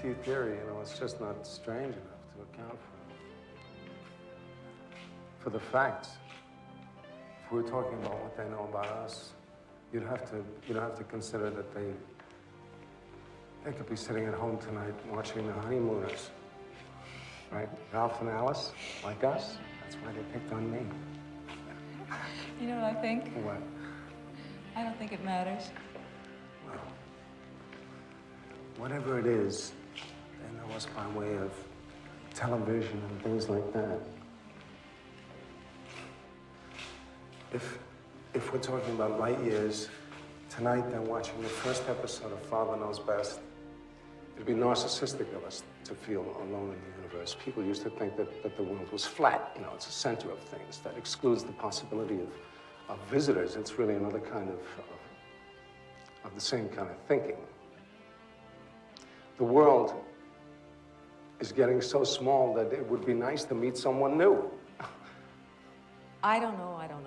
[SPEAKER 3] The ET theory, it's just not strange enough to account for the facts. If we were talking about what they know about us, you'd have to consider that they could be sitting at home tonight watching The Honeymooners, right? Ralph and Alice, like us. That's why they picked on me.
[SPEAKER 17] You know what I think?
[SPEAKER 3] What?
[SPEAKER 17] I don't think it matters.
[SPEAKER 3] Well, whatever it is, they know us by way of television and things like that. If we're talking about light years, tonight they're watching the first episode of Father Knows Best. It'd be narcissistic of us to feel alone in the universe. People used to think that the world was flat. It's a center of things. That excludes the possibility of visitors. It's really another kind of the same kind of thinking. The world is getting so small that it would be nice to meet someone new.
[SPEAKER 17] I don't know. I don't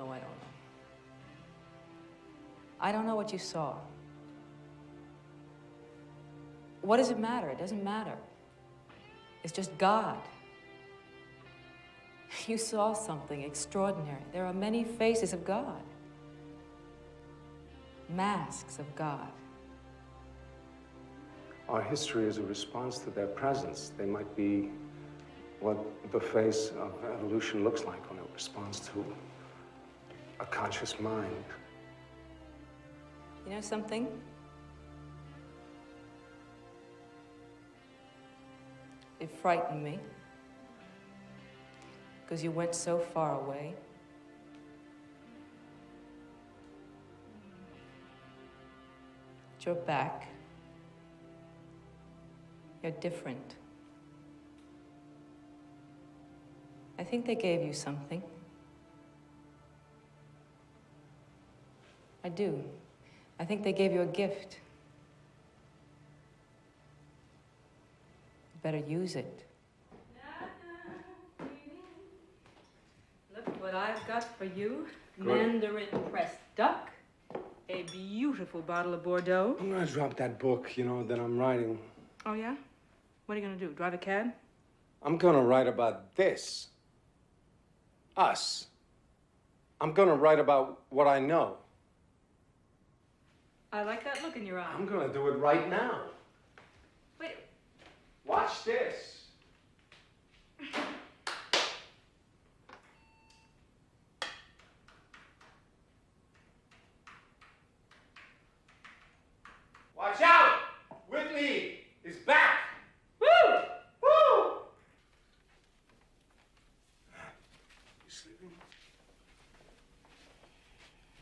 [SPEAKER 17] know what you saw. What does it matter? It doesn't matter. It's just God. You saw something extraordinary. There are many faces of God. Masks of God.
[SPEAKER 3] Our history is a response to their presence. They might be what the face of evolution looks like when it responds to a conscious mind.
[SPEAKER 17] You know something? It frightened me. Because you went so far away. But you're back. You're different. I think they gave you something. I do. I think they gave you a gift. You better use it. Look what I've got for you.
[SPEAKER 3] Good.
[SPEAKER 7] Mandarin pressed duck, a beautiful bottle of Bordeaux.
[SPEAKER 3] I'm gonna drop that book, that I'm writing.
[SPEAKER 7] Oh, yeah? What are you gonna do, drive a cab?
[SPEAKER 3] I'm gonna write about this. Us. I'm gonna write about what I know.
[SPEAKER 7] I like that look in your eye.
[SPEAKER 3] I'm gonna do it right now.
[SPEAKER 7] Wait.
[SPEAKER 3] Watch this. Watch out! Whitley is back!
[SPEAKER 7] Woo! Woo!
[SPEAKER 3] You sleeping?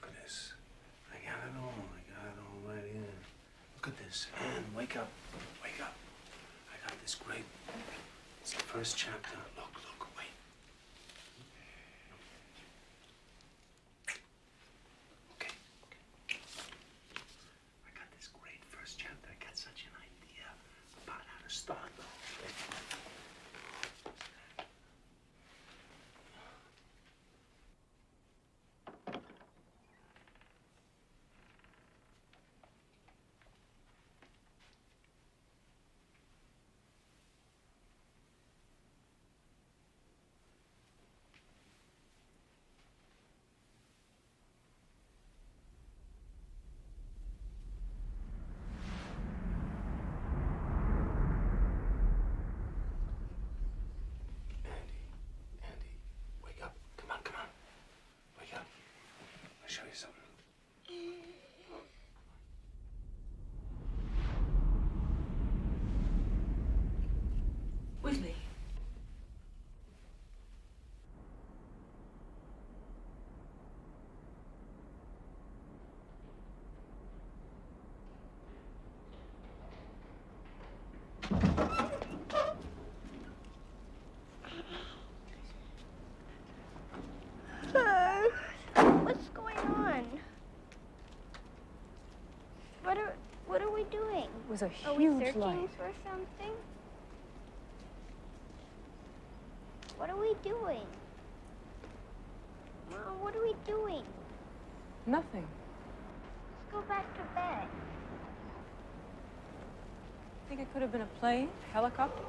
[SPEAKER 3] Look at this. I got it all right here. Look at this. Anne, wake up. Wake up. I got this great. It's the first chapter. Look, wait. Okay. I got this great first chapter. I got such an idea about how to start the whole thing.
[SPEAKER 7] was a
[SPEAKER 5] Are we
[SPEAKER 7] huge
[SPEAKER 5] searching
[SPEAKER 7] light.
[SPEAKER 5] for something? What are we doing? Mom, what are we doing?
[SPEAKER 7] Nothing.
[SPEAKER 5] Let's go back to bed.
[SPEAKER 7] Think it could have been a plane, helicopter?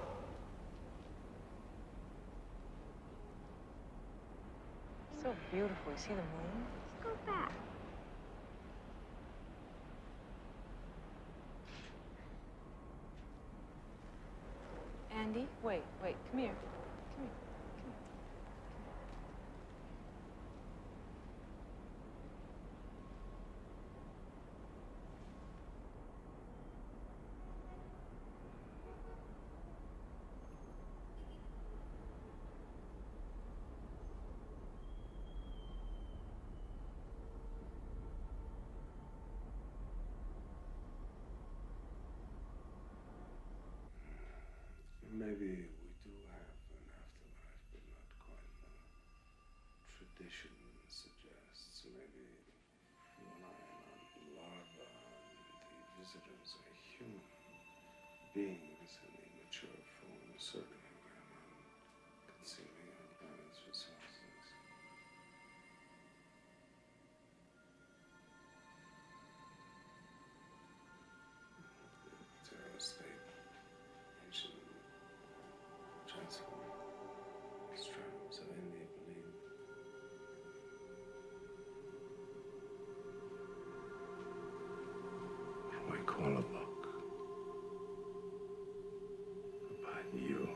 [SPEAKER 7] So beautiful. You see the moon?
[SPEAKER 5] Let's go back.
[SPEAKER 7] Andy, wait, come here. Come here.
[SPEAKER 3] Maybe we do have an afterlife, but not quite the tradition suggests. Maybe when I am on larva and the visitors are human beings in the mature form, circling them and consuming our planet's resources. Terror state, ancient strands of India believe. What do I call a book about you?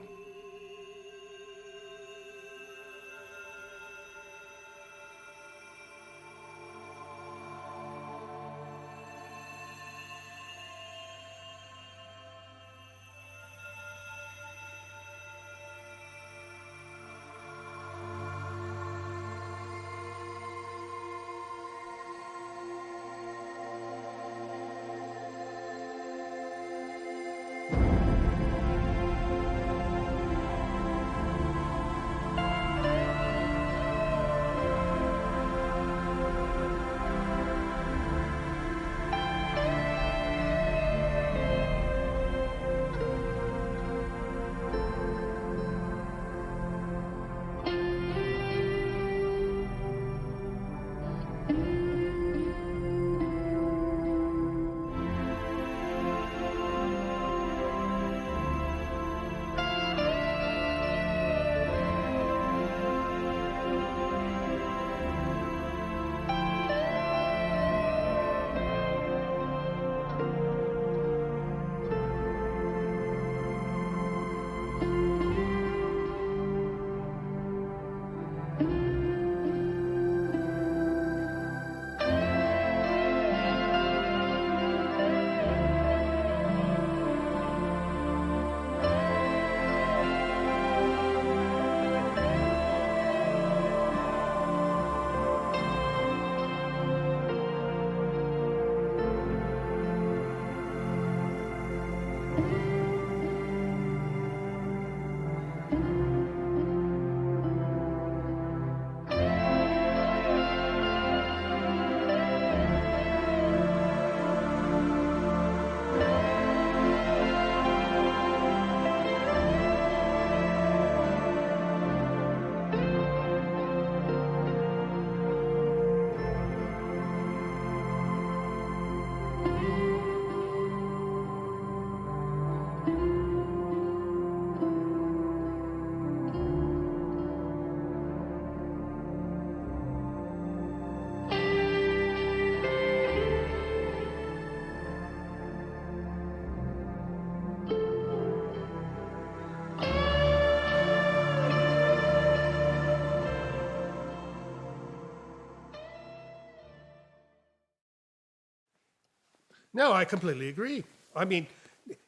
[SPEAKER 1] No, I completely agree. I mean,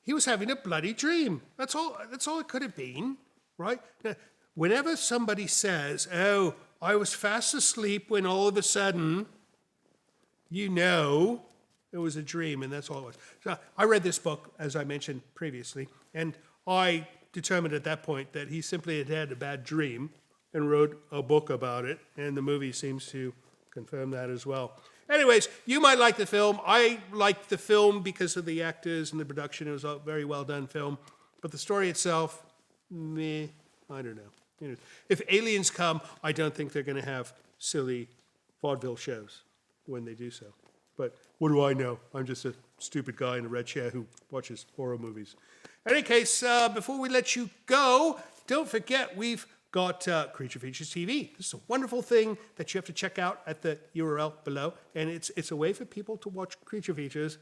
[SPEAKER 1] he was having a bloody dream. That's all it could have been, right? Now, whenever somebody says, oh, I was fast asleep when all of a sudden, you know, it was a dream, and that's all it was. So I read this book, as I mentioned previously, and I determined at that point that he simply had had a bad dream and wrote a book about it, and the movie seems to confirm that as well. Anyways, you might like the film. I liked the film because of the actors and the production. It was a very well done film. But the story itself, meh, I don't know. You know, if aliens come, I don't think they're going to have silly vaudeville shows when they do so. But what do I know? I'm just a stupid guy in a red chair who watches horror movies. In any case, before we let you go, don't forget we've got Creature Features TV. This is a wonderful thing that you have to check out at the URL below. And it's a way for people to watch Creature Features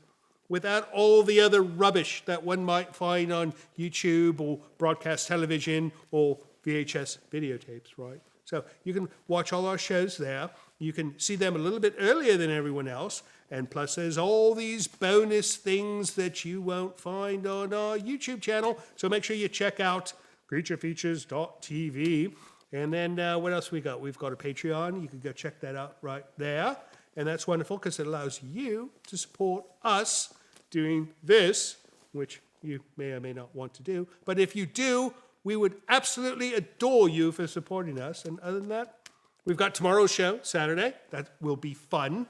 [SPEAKER 1] without all the other rubbish that one might find on YouTube or broadcast television or VHS videotapes, right? So you can watch all our shows there. You can see them a little bit earlier than everyone else. And plus there's all these bonus things that you won't find on our YouTube channel. So make sure you check out creaturefeatures.tv. And then what else we got? We've got a Patreon. You can go check that out right there. And that's wonderful because it allows you to support us doing this, which you may or may not want to do. But if you do, we would absolutely adore you for supporting us. And other than that, we've got tomorrow's show, Saturday. That will be fun.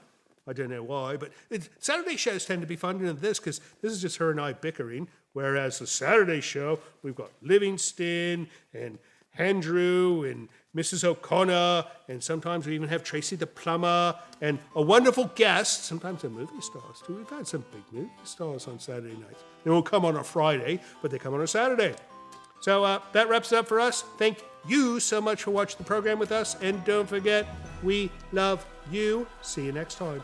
[SPEAKER 1] I don't know why, but Saturday shows tend to be funner than this because this is just her and I bickering. Whereas the Saturday show, we've got Livingston and Andrew and Mrs. O'Connor, and sometimes we even have Tracy the plumber and a wonderful guest. Sometimes they're movie stars too. We've had some big movie stars on Saturday nights. They won't come on a Friday, but they come on a Saturday. So that wraps it up for us. Thank you so much for watching the program with us. And don't forget, we love you. See you next time.